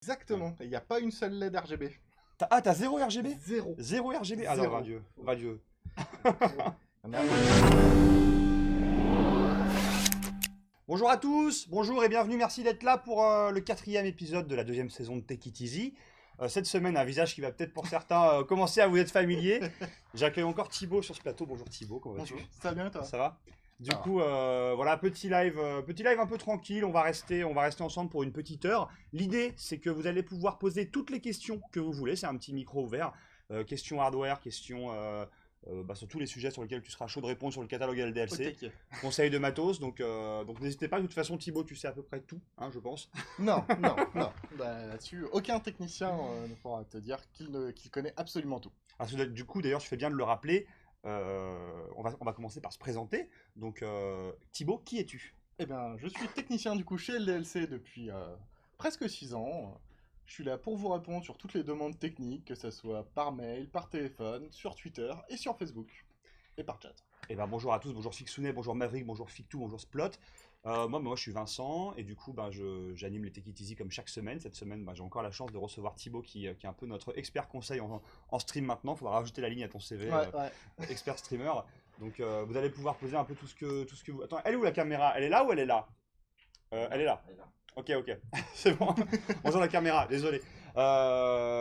Exactement. Il n'y a pas une seule LED RGB. T'as 0 RGB? Zéro. 0 RGB? Alors, Zéro. radieux. Radieux. Il y en a- Bonjour à tous, bonjour et bienvenue, merci d'être là pour le 4e épisode de la 2e saison de Take It Easy. Cette semaine, un visage qui va peut-être pour certains commencer à vous être familier. J'accueille encore Thibaut sur ce plateau. Bonjour Thibaut, comment vas-tu? Bonjour. Ça va bien toi? Ça va? Du Ça va. coup, voilà, petit live un peu tranquille. On va rester ensemble pour une petite heure. L'idée, c'est que vous allez pouvoir poser toutes les questions que vous voulez. C'est un petit micro ouvert. Questions hardware, questions sur tous les sujets sur lesquels tu seras chaud de répondre sur le catalogue Au LDLC. taquet. Conseils de matos, donc n'hésitez pas. De toute façon, Thibaut, tu sais à peu près tout, hein, je pense. Non. Bah, là-dessus, aucun technicien ne pourra te dire qu'il connaît absolument tout. Parce que du coup, d'ailleurs, je fais bien de le rappeler. On va commencer par se présenter. Donc, Thibaut, qui es-tu? Eh bien, je suis technicien du coup chez LDLC depuis presque 6 ans. Je suis là pour vous répondre sur toutes les demandes techniques, que ce soit par mail, par téléphone, sur Twitter et sur Facebook. Et par chat. Eh ben, bonjour à tous, bonjour Fixounet, bonjour Maverick, bonjour Fictou, bonjour Splot. Moi, je suis Vincent et du coup j'anime les Take It Easy comme chaque semaine. Cette semaine j'ai encore la chance de recevoir Thibaut qui est un peu notre expert conseil en stream maintenant. Il faudra rajouter la ligne à ton CV, Ouais. expert streamer. Donc vous allez pouvoir poser un peu tout ce que vous... Attends, elle est où la caméra? Elle est là ou elle est là? Elle est là. Ok, c'est bon. Bonjour la caméra, désolé.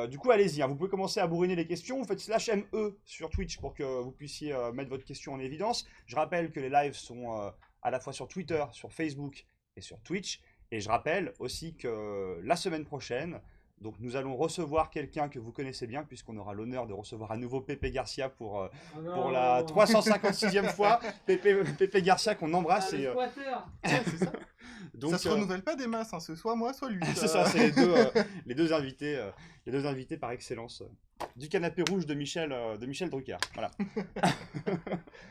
Du coup, allez-y, hein, vous pouvez commencer à bourriner les questions. Vous faites /ME sur Twitch pour que vous puissiez mettre votre question en évidence. Je rappelle que les lives sont à la fois sur Twitter, sur Facebook et sur Twitch. Et je rappelle aussi que la semaine prochaine, donc nous allons recevoir quelqu'un que vous connaissez bien, puisqu'on aura l'honneur de recevoir à nouveau Pépé Garcia pour la 356e fois. Pépé Garcia qu'on embrasse. Le squatter. Ouais, c'est ça. Donc, Ça se renouvelle pas des masses, hein. C'est soit moi, soit lui. c'est ça, c'est les deux invités par excellence du canapé rouge de Michel Drucker. Voilà.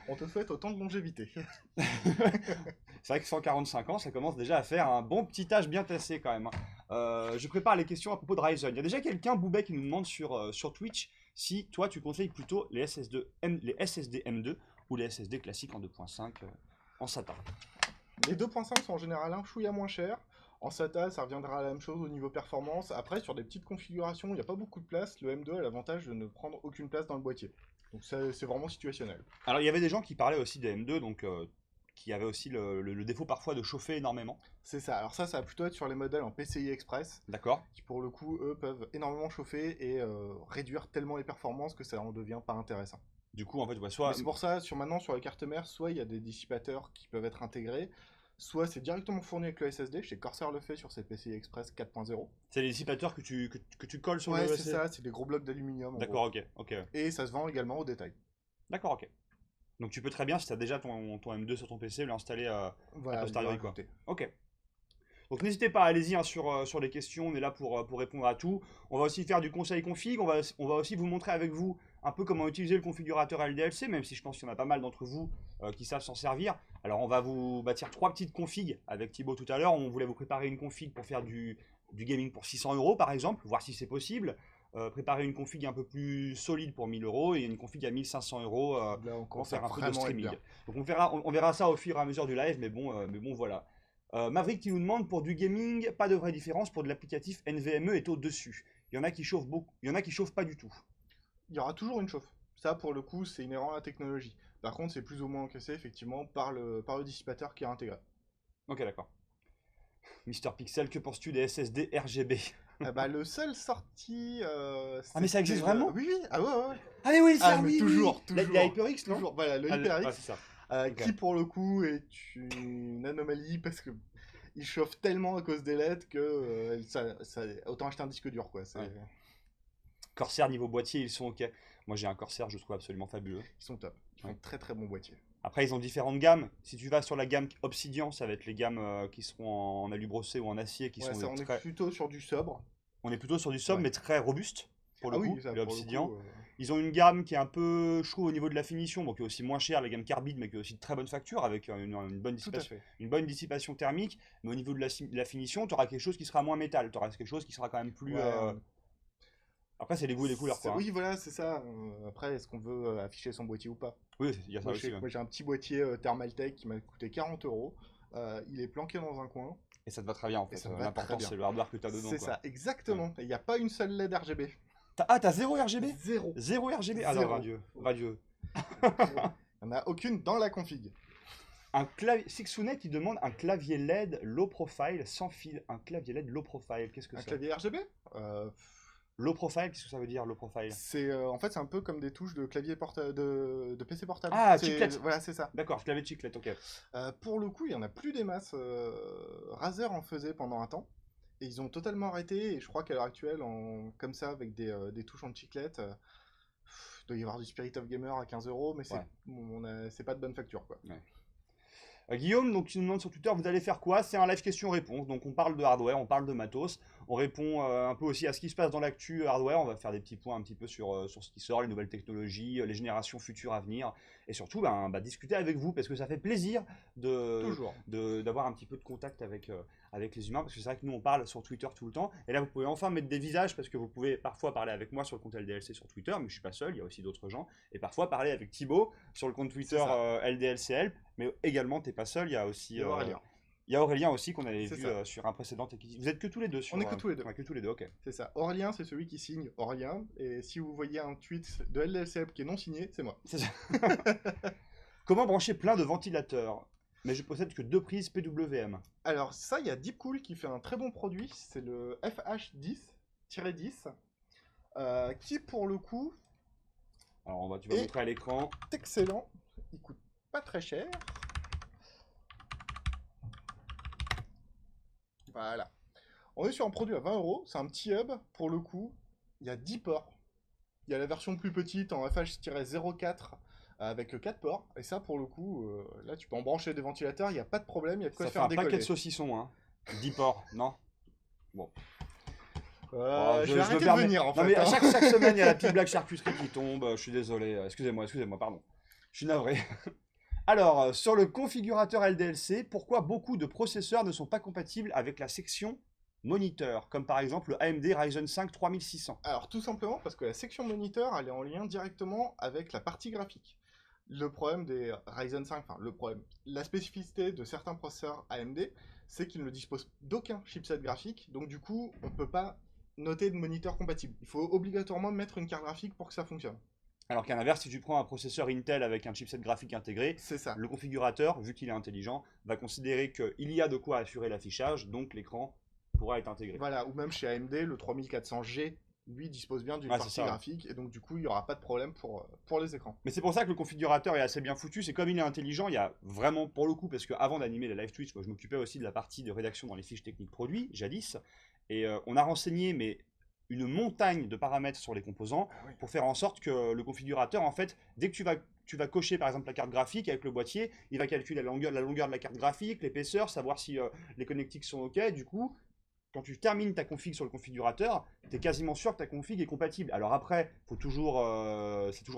On te souhaite autant de longévité. C'est vrai que 145 ans, ça commence déjà à faire un bon petit âge bien tassé quand même, hein. Je prépare les questions à propos de Ryzen. Il y a déjà quelqu'un, Boubet, qui nous demande sur Twitch si toi tu conseilles plutôt les SSD M2 ou les SSD classiques en 2.5 en SATA. Les 2.5 sont en général un chouïa moins chers. En SATA, ça reviendra à la même chose au niveau performance. Après, sur des petites configurations, il n'y a pas beaucoup de place. Le M2 a l'avantage de ne prendre aucune place dans le boîtier. Donc c'est vraiment situationnel. Alors il y avait des gens qui parlaient aussi des M2, donc qui avaient aussi le défaut parfois de chauffer énormément. C'est ça. Alors ça va plutôt être sur les modèles en PCI Express, D'accord? qui pour le coup, eux, peuvent énormément chauffer et réduire tellement les performances que ça en devient pas intéressant. Du coup, en fait, Mais soit c'est pour ça, maintenant, sur les cartes mères, soit il y a des dissipateurs qui peuvent être intégrés, soit c'est directement fourni avec le SSD. Chez Corsair le fait sur ses PCI Express 4.0. c'est les dissipateurs que tu colles sur Ouais, le c'est ça, c'est des gros blocs d'aluminium. En D'accord, gros. ok. Et ça se vend également au détail. D'accord, ok. Donc tu peux très bien, si tu as déjà ton M2 sur ton PC, l'installer a Voilà, posteriori, le quoi. rajouter. Ok. Donc n'hésitez pas, allez-y, hein, sur les questions, on est là pour répondre à tout. On va aussi faire du conseil config, on va aussi vous montrer avec vous un peu comment utiliser le configurateur LDLC, même si je pense qu'il y en a pas mal d'entre vous qui savent s'en servir. Alors on va vous bâtir 3 petites configs avec Thibaut tout à l'heure. On voulait vous préparer une config pour faire du gaming pour 600 € par exemple, voir si c'est possible. Préparer une config un peu plus solide pour 1000 € et une config à 1500 € Là, on pour commence faire à un peu de vraiment être streaming. bien. Donc on verra ça au fur et à mesure du live, mais bon voilà. Maverick qui nous demande pour du gaming, pas de vraie différence pour de l'applicatif NVMe est au-dessus. Il y en a qui chauffent beaucoup, il y en a qui chauffent pas du tout. Il y aura toujours une chauffe. Ça, pour le coup, c'est inhérent à la technologie. Par contre, c'est plus ou moins encaissé, effectivement, par le dissipateur qui est intégré. Ok, d'accord. Mister Pixel, que penses-tu des SSD RGB? Ah bah, le seul sorti. Ah, mais ça existe c'était vraiment? Oui. Ah ouais. Ah mais oui, ça, Ah, mais oui, toujours. La HyperX, non? Toujours. Voilà, le Ah, HyperX, c'est ça. Ok. qui pour le coup est une anomalie parce que il chauffe tellement à cause des LED que autant acheter un disque dur, quoi. Ouais. Corsair niveau boîtier, ils sont ok. Moi j'ai un Corsair, je le trouve absolument fabuleux. Ils sont top. Ils font très très bon boîtier. Après, ils ont différentes gammes. Si tu vas sur la gamme Obsidian, ça va être les gammes qui seront en alu brossé ou en acier, qui Ouais, sont ça, on très... est plutôt sur du sobre. On est plutôt sur du sobre, Ouais. mais très robuste, pour le Ah coup, oui, ça, les pour le Obsidian. coup, Ils ont une gamme qui est un peu, je trouve, au niveau de la finition, bon, qui est aussi moins chère, la gamme Carbide, mais qui est aussi de très bonne facture, avec tout à fait. une bonne dissipation thermique. Mais au niveau de la finition, tu auras quelque chose qui sera moins métal, tu auras quelque chose qui sera quand même plus... Ouais, Après, c'est les goûts et les couleurs, quoi. Hein. Oui, voilà, c'est ça. Après, est-ce qu'on veut afficher son boîtier ou pas? Oui, il y a ça Moi, aussi. Ouais. j'ai un petit boîtier Thermaltake qui m'a coûté 40 €. Il est planqué dans un coin. Et ça te va très bien en fait. ça me va très L'important bien. c'est le hardware que tu as dedans. C'est quoi. ça, exactement. Il n'y a pas une seule LED RGB. T'as 0 RGB? Zéro. 0 RGB? Alors, Zéro. radieux. Radieux. Il n'y en a aucune dans la config. Un clavier. Sixune qui demande un clavier LED low profile sans fil. Un clavier LED low profile, qu'est-ce que Un c'est? clavier RGB Low profile, qu'est-ce que ça veut dire low profile? c'est en fait c'est un peu comme des touches de clavier de PC portable. Ah, C'est- chiclette. Voilà, c'est ça. D'accord, clavier de chiclette, ok. Pour le coup, il y en a plus des masses. Razer en faisait pendant un temps. Et ils ont totalement arrêté. Et je crois qu'à l'heure actuelle, comme ça, avec des touches en chiclette, il doit y avoir du Spirit of Gamer à 15 €, mais Ouais. c'est pas de bonne facture, quoi. Guillaume, donc, qui nous demande sur Twitter, vous allez faire quoi? C'est un live question-réponse. Donc, on parle de hardware, on parle de matos. On répond un peu aussi à ce qui se passe dans l'actu hardware. On va faire des petits points un petit peu sur ce qui sort, les nouvelles technologies, les générations futures à venir. Et surtout, discuter avec vous parce que ça fait plaisir Toujours. d'avoir un petit peu de contact avec les humains. Parce que c'est vrai que nous, on parle sur Twitter tout le temps. Et là, vous pouvez enfin mettre des visages parce que vous pouvez parfois parler avec moi sur le compte LDLC sur Twitter. Mais je suis pas seul, il y a aussi d'autres gens. Et parfois parler avec Thibaut sur le compte Twitter LDLC Help. Mais également, t'es pas seul, il y a aussi Aurélien. il y a Aurélien aussi qu'on avait C'est vu ça. sur un précédent épisode. Vous êtes que tous les deux sur On est que tous les deux. Ouais, que tous les deux, ok. C'est ça. Aurélien, c'est celui qui signe Aurélien. Et si vous voyez un tweet de LLCF qui est non signé, c'est moi. C'est ça. Comment brancher plein de ventilateurs? Mais je possède que 2 prises PWM. Alors ça, il y a Deepcool qui fait un très bon produit. C'est le FH10-10. Qui pour le coup Alors tu vas montrer à l'écran. est excellent. Il coûte pas très cher. Voilà. On est sur un produit à 20 €. C'est un petit hub. Pour le coup, il y a 10 ports. Il y a la version plus petite en FH-04 avec 4 ports. Et ça, pour le coup, là, tu peux en brancher des ventilateurs. Il n'y a pas de problème. Il y a de quoi Ça se fait faire un décoller. paquet de saucissons, hein. 10 ports, non? Bon. Je vais me arrêter de permets. venir, en Non, fait. mais à hein. chaque semaine, il y a la petite blague charcuterie qui tombe. Je suis désolé. Excusez-moi, pardon. Je suis navré. Alors, sur le configurateur LDLC, pourquoi beaucoup de processeurs ne sont pas compatibles avec la section moniteur, comme par exemple le AMD Ryzen 5 3600? Alors, tout simplement parce que la section moniteur, elle est en lien directement avec la partie graphique. Le problème des Ryzen 5, enfin, la spécificité de certains processeurs AMD, c'est qu'ils ne disposent d'aucun chipset graphique. Donc, du coup, on ne peut pas noter de moniteur compatible. Il faut obligatoirement mettre une carte graphique pour que ça fonctionne. Alors qu'à l'inverse, si tu prends un processeur Intel avec un chipset graphique intégré, C'est ça. le configurateur, vu qu'il est intelligent, va considérer qu'il y a de quoi assurer l'affichage, donc l'écran pourra être intégré. Voilà, ou même chez AMD, le 3400G, lui, dispose bien d'une Ouais, c'est partie ça. graphique, et donc du coup, il n'y aura pas de problème pour les écrans. Mais c'est pour ça que le configurateur est assez bien foutu. C'est comme il est intelligent, il y a vraiment, pour le coup, parce qu'avant d'animer les live Twitch, moi je m'occupais aussi de la partie de rédaction dans les fiches techniques produits, jadis, et on a renseigné, mais une montagne de paramètres sur les composants Ah oui. pour faire en sorte que le configurateur, en fait, dès que tu vas cocher par exemple la carte graphique avec le boîtier, il va calculer la longueur de la carte graphique, l'épaisseur, savoir si les connectiques sont OK. Du coup, quand tu termines ta config sur le configurateur, tu es quasiment sûr que ta config est compatible. Alors après, c'est toujours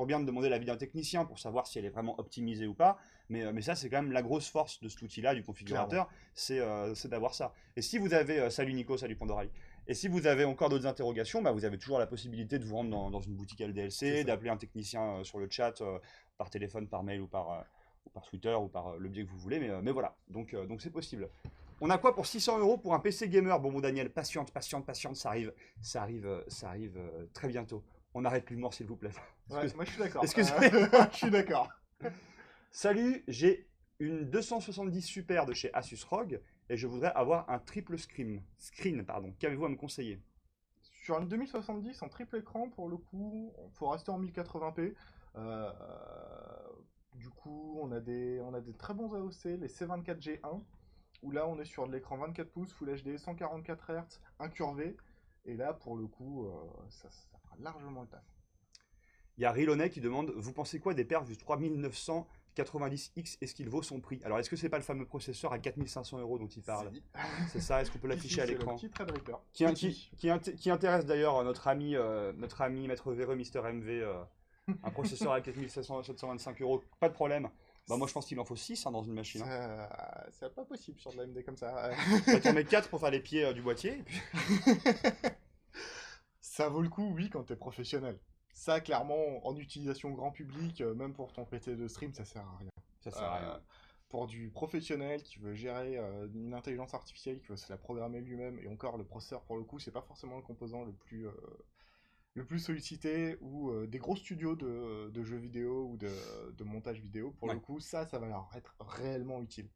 bien de demander l'avis d'un technicien pour savoir si elle est vraiment optimisée ou pas. Mais ça, c'est quand même la grosse force de cet outil-là, du configurateur, c'est d'avoir ça. Et si vous avez, salut Nico, salut Pandorali. Et si vous avez encore d'autres interrogations, vous avez toujours la possibilité de vous rendre dans une boutique LDLC, d'appeler un technicien sur le chat, par téléphone, par mail ou par Twitter ou par le biais que vous voulez. Mais voilà, donc c'est possible. On a quoi pour 600 € pour un PC gamer? Bon, Daniel, patiente, ça arrive très bientôt. On arrête l'humour, s'il vous plaît. Ouais, moi je suis d'accord. Excusez-moi. Je suis d'accord. Salut, j'ai une 270 Super de chez Asus ROG et je voudrais avoir un triple screen. Qu'avez-vous à me conseiller? Sur une 2070 en triple écran, pour le coup, il faut rester en 1080p. Du coup, on a des très bons AOC, les C24G1, où là on est sur de l'écran 24 pouces, Full HD, 144 Hz, incurvé. Et là, pour le coup, ça fera largement le taf. Il y a Rilonet qui demande, vous pensez quoi des perfs du 3990X? Est-ce qu'il vaut son prix? Alors, est-ce que c'est pas le fameux processeur à 4500 € dont il parle? C'est ça, est-ce qu'on peut l'afficher à l'écran? Qui intéresse d'ailleurs notre ami Maître Véreux, Mister MV, un processeur à 4725 €, pas de problème. Moi je pense qu'il en faut 6 dans une machine. C'est pas possible sur de l'AMD comme ça. Tu en mets 4 pour faire les pieds du boîtier. Et puis... Ça vaut le coup, oui, quand t'es professionnel. Ça, clairement, en utilisation grand public, même pour ton PC de stream, ça sert à rien. Ça sert à rien. Pour du professionnel qui veut gérer une intelligence artificielle, qui veut se la programmer lui-même, et encore le processeur pour le coup, c'est pas forcément le composant le plus sollicité, ou des gros studios de jeux vidéo ou de montage vidéo, pour Ouais. le coup, ça va leur être réellement utile.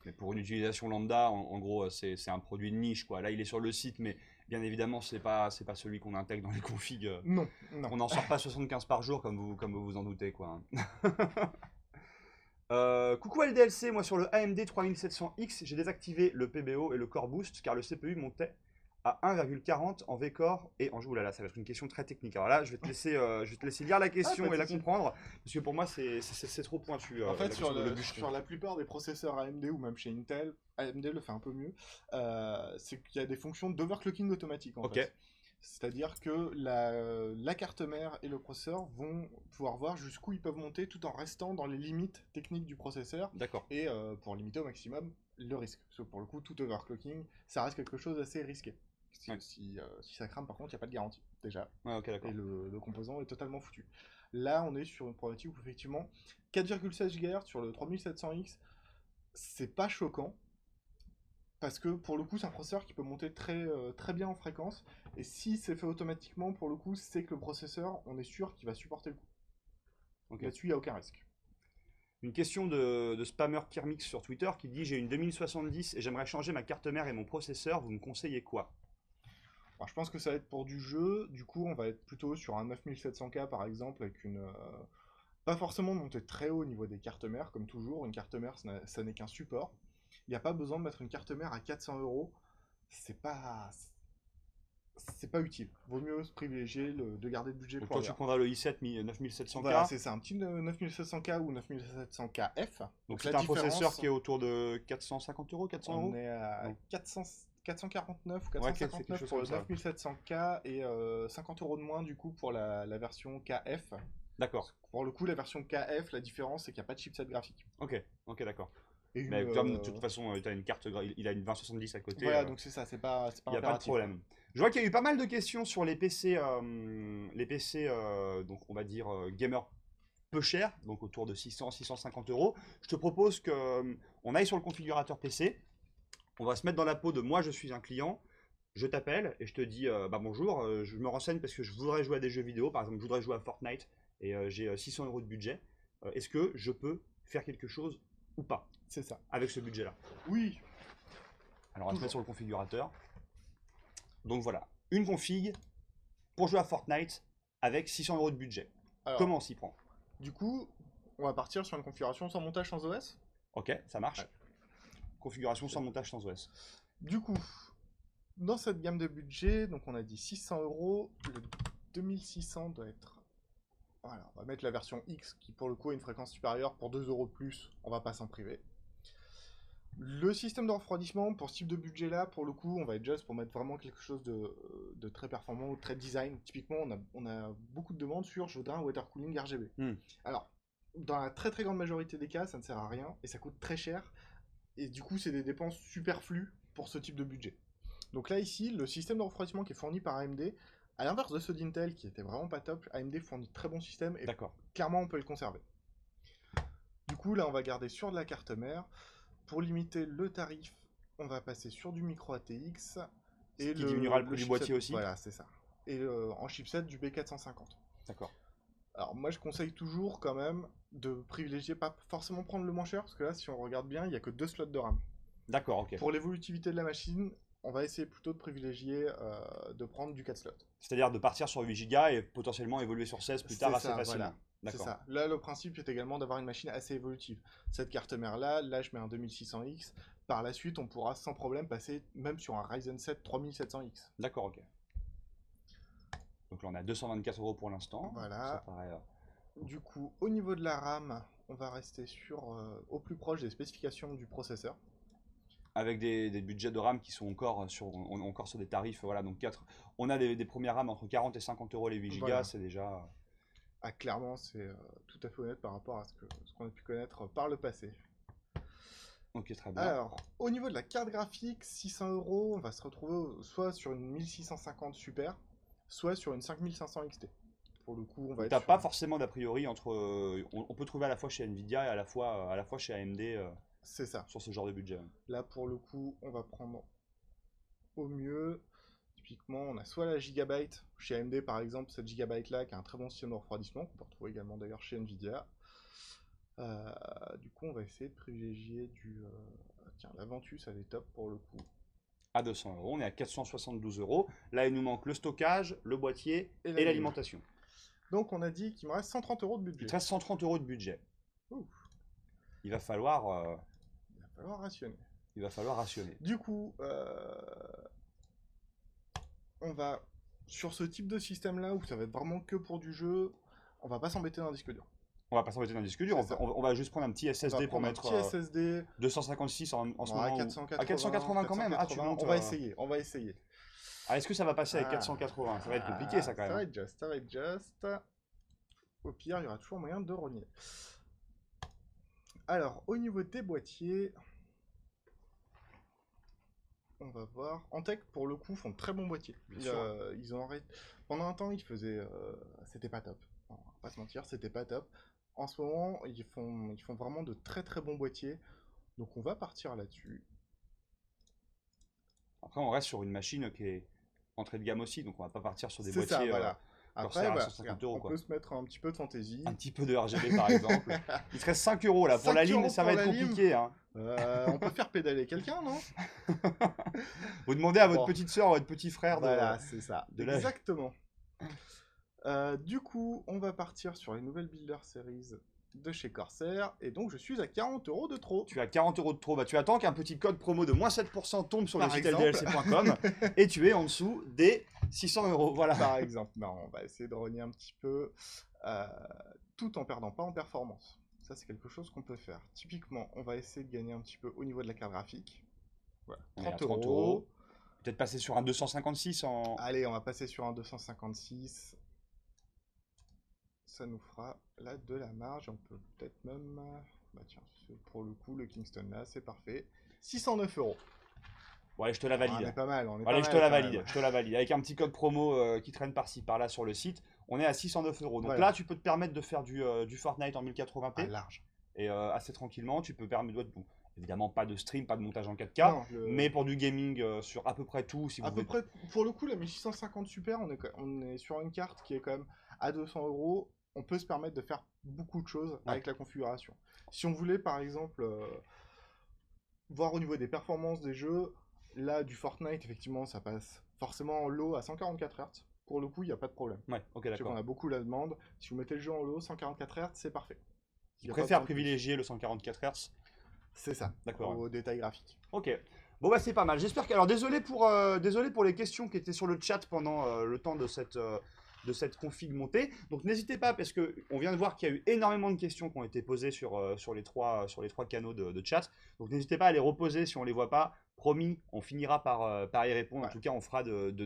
Mais pour une utilisation lambda, en gros, c'est un produit de niche, quoi. Là, il est sur le site, mais bien évidemment, c'est pas celui qu'on intègre dans les configs. Non, non. On n'en sort pas 75 par jour, comme vous vous en doutez, quoi. Coucou LDLC, moi sur le AMD 3700X, j'ai désactivé le PBO et le Core Boost car le CPU montait à 1,40 en V-Core et en... Ouh là là, ça va être une question très technique. Alors là, je vais te laisser lire la question pas et de la souci. comprendre, parce que pour moi, c'est trop pointu. En La fait, question de le bûcheron. sur la plupart des processeurs AMD ou même chez Intel, AMD le fait un peu mieux, c'est qu'il y a des fonctions d'overclocking automatique en Ok, fait. C'est-à-dire que la carte mère et le processeur vont pouvoir voir jusqu'où ils peuvent monter tout en restant dans les limites techniques du processeur d'accord. et pour limiter au maximum le risque. Parce que pour le coup, tout overclocking, ça reste quelque chose d'assez risqué. Ouais. Si ça crame, par contre, il n'y a pas de garantie déjà. Ouais, ok, d'accord. Et le composant est totalement foutu. Là, on est sur une problématique où effectivement 4,16 GHz sur le 3700X, c'est pas choquant parce que pour le coup, c'est un processeur qui peut monter très bien en fréquence. Et si c'est fait automatiquement, pour le coup, c'est que le processeur, on est sûr qu'il va supporter le coup. Ok. Là-dessus, il n'y a aucun risque. Une question de spammer Kirmix sur Twitter qui dit: j'ai une 2070 et j'aimerais changer ma carte mère et mon processeur, vous me conseillez quoi? Alors, je pense que ça va être pour du jeu. Du coup, on va être plutôt sur un 9700K par exemple, avec une. Pas forcément monter très haut au niveau des cartes mères, comme toujours. Une carte mère, ça n'est qu'un support. Il n'y a pas besoin de mettre une carte mère à 400 €. C'est pas. C'est pas utile. Vaut mieux se privilégier de garder le budget Donc pour toi, tu ailleurs. prendras le i7 9700K. Voilà, c'est ça, un petit 9700K ou 9700KF. Donc la c'est un processeur différence, qui est autour de 450 euros, 400 on euros? est à Non. 449 ou Ouais, c'est quelque 459 chose pour comme le ça. 9700K et 50 € de moins du coup pour la version KF. D'accord. Pour le coup, la version KF, la différence c'est qu'il n'y a pas de chipset graphique. Ok, ok, d'accord. Et une, Mais comme de toute façon, tu as une carte, il a une 2070 à côté, voilà, donc c'est ça, c'est il pas n'y a pas de impératif, quoi. problème. Je vois qu'il y a eu pas mal de questions sur les PC donc on va dire gamer peu cher, donc autour de 600-650 euros. Je te propose que on aille sur le configurateur PC. On va se mettre dans la peau de moi, je suis un client. Je t'appelle et je te dis bah bonjour, je me renseigne parce que je voudrais jouer à des jeux vidéo. Par exemple, je voudrais jouer à Fortnite et j'ai 600 euros de budget. Est-ce que je peux faire quelque chose ou pas C'est ça. avec ce budget-là? Oui, Alors on va se mettre toujours. sur le configurateur. Donc voilà, une config pour jouer à Fortnite avec 600 euros de budget. Alors, Comment on s'y prend? du coup, on va partir sur une configuration sans montage sans OS. Ok, ça marche. Ouais. Configuration sans montage sans OS. Du coup, dans cette gamme de budget, donc on a dit 600 €, le 2600 doit être. Voilà, on va mettre la version X qui pour le coup a une fréquence supérieure pour 2 € de plus, on va pas s'en priver. Le système de refroidissement pour ce type de budget là, pour le coup, on va être juste pour mettre vraiment quelque chose de très performant ou très design. Typiquement, on a beaucoup de demandes sur je voudrais un water cooling RGB. Alors, dans la très grande majorité des cas, ça ne sert à rien et ça coûte très cher. Et du coup, c'est des dépenses superflues pour ce type de budget. Donc là, ici, le système de refroidissement qui est fourni par AMD, à l'inverse de ceux d'Intel qui étaient vraiment pas top, AMD fournit de très bons systèmes et D'accord. clairement, on peut les conserver. Du coup, là, on va garder sur de la carte mère. Pour limiter le tarif, on va passer sur du micro ATX. Et qui diminuera le prix du chipset, boîtier aussi. Voilà, c'est ça. Et en chipset du B450. D'accord. Alors moi je conseille toujours quand même de privilégier, pas forcément prendre le moins cher, parce que là si on regarde bien, il n'y a que 2 slots de RAM. D'accord, ok. Pour l'évolutivité de la machine, on va essayer plutôt de privilégier de prendre du 4 slots. C'est-à-dire de partir sur 8 Go et potentiellement évoluer sur 16 plus tard C'est assez ça, facilement. voilà. C'est D'accord. ça. Là, le principe est également d'avoir une machine assez évolutive. Cette carte mère-là, là, je mets un 2600X. Par la suite, on pourra sans problème passer même sur un Ryzen 7 3700X. D'accord, ok. Donc là, on a 224 euros pour l'instant. Voilà. Ça paraît, Du coup, au niveau de la RAM, on va rester au plus proche des spécifications du processeur. avec des budgets de RAM qui sont encore encore sur des tarifs. Voilà, donc on a des premières RAM entre 40 et 50 euros les 8 Go, Voilà. c'est déjà. Ah, clairement, c'est tout à fait honnête par rapport à ce qu'on a pu connaître par le passé. Ok, très bien. Alors, au niveau de la carte graphique, 600 €, on va se retrouver soit sur une 1650 Super, soit sur une 5500 XT. Pour le coup, on va Donc être t'as sur... pas forcément d'a priori entre. On peut trouver à la fois chez Nvidia et à la fois chez AMD. C'est ça. sur ce genre de budget. Là, pour le coup, on va prendre au mieux. Typiquement, on a soit la Gigabyte, chez AMD par exemple, cette Gigabyte là qui a un très bon système de refroidissement, qu'on peut retrouver également d'ailleurs chez Nvidia. Du coup, on va essayer de privilégier du. Tiens, la Ventus, elle est top pour le coup. À 200 euros, on est à 472 euros. Là, il nous manque le stockage, le boîtier Et et la l'alimentation. Donc, on a dit qu'il me reste 130 euros de Il budget. te reste 130 euros de budget. Ouf. Il va falloir, Il va falloir rationner. il va falloir rationner. Du coup, on va sur ce type de système là où ça va être vraiment que pour du jeu, on va pas s'embêter dans un disque dur. On va pas s'embêter dans le disque dur, C'est ça. on va juste prendre un petit On va SSD pour prendre un mettre petit SSD 256 en ce à moment. 480, À 480 quand même. Ah, tu 480. montes, On va essayer, on va essayer. Ah, est-ce que ça va passer avec Ah. 480? Ça va être compliqué ça quand même. Ça va être juste, ça va être juste. Au pire, il y aura toujours moyen de rogner. Alors, au niveau des boîtiers, on va voir. Antec, pour le coup, font de très bons boîtiers. Bien sûr. Ils ont arrêté. Pendant un temps, ils faisaient. C'était pas top. Non, on va pas se mentir, c'était pas top. En ce moment, ils font vraiment de très très bons boîtiers. Donc, on va partir là-dessus. Après, on reste sur une machine qui est entrée de gamme aussi, donc on va pas partir sur des C'est ça, boîtiers voilà. Après, Corsair à voilà, 150 euros. on Quoi. peut se mettre un petit peu de fantaisie. Un petit peu de RGB par exemple. Il te reste 5 euros là. Pour 5 la ligne, euros ça pour va être la lime. compliqué. Hein. On peut faire pédaler quelqu'un, non? Vous demandez à votre Bon. petite soeur, à votre petit frère Voilà, c'est ça. de la- Exactement. Du coup, on va partir sur les nouvelles Builder Series de chez Corsair. Et donc, je suis à 40 euros de trop. Tu as 40 euros de trop. Bah, tu attends qu'un petit code promo de moins 7% tombe sur le Par site exemple. ldlc.com et tu es en dessous des 600 euros. Voilà. Par exemple. Non, on va essayer de rogner un petit peu tout en perdant pas en performance. Ça, c'est quelque chose qu'on peut faire. Typiquement, on va essayer de gagner un petit peu au niveau de la carte graphique. Voilà, On est à 30 30 euros. euros. Peut-être passer sur un 256 en. Allez, on va passer sur un 256. Ça nous fera là de la marge. On peut peut-être même. Bah tiens, pour le coup, le Kingston là, c'est parfait. 609 euros. Bon, allez, je te la valide. On est pas mal. On est Allez, pas je mal, te la quand valide. même. Je te la valide. Avec un petit code promo qui traîne par-ci, par-là sur le site, on est à 609 euros. Donc Voilà. là, tu peux te permettre de faire du Fortnite en 1080p. Ah, large. Et assez tranquillement, tu peux permettre, bon, évidemment pas de stream, pas de montage en 4K, Non, mais pour du gaming sur à peu près tout, si vous à peu voulez. près, pour le coup, la 1650 Super, on est sur une carte qui est quand même à 200 euros. On peut se permettre de faire beaucoup de choses avec la configuration. Si on voulait, par exemple, voir au niveau des performances des jeux, là, du Fortnite, effectivement, ça passe forcément en low à 144 Hz. Pour le coup, il n'y a pas de problème. Ouais, ok, Je sais qu'on d'accord. a beaucoup la demande. Si vous mettez le jeu en low, 144 Hz, c'est parfait. Je Y a pas préfère besoin de plus. privilégier le 144 Hz. C'est ça, D'accord. au détail graphique. Ok. Bon bah c'est pas mal. J'espère que. Alors désolé pour les questions qui étaient sur le chat pendant le temps de cette config montée. Donc n'hésitez pas parce que on vient de voir qu'il y a eu énormément de questions qui ont été posées sur les trois canaux de chat. Donc n'hésitez pas à les reposer si on les voit pas. Promis, on finira par y répondre. En Ouais. tout cas, on fera de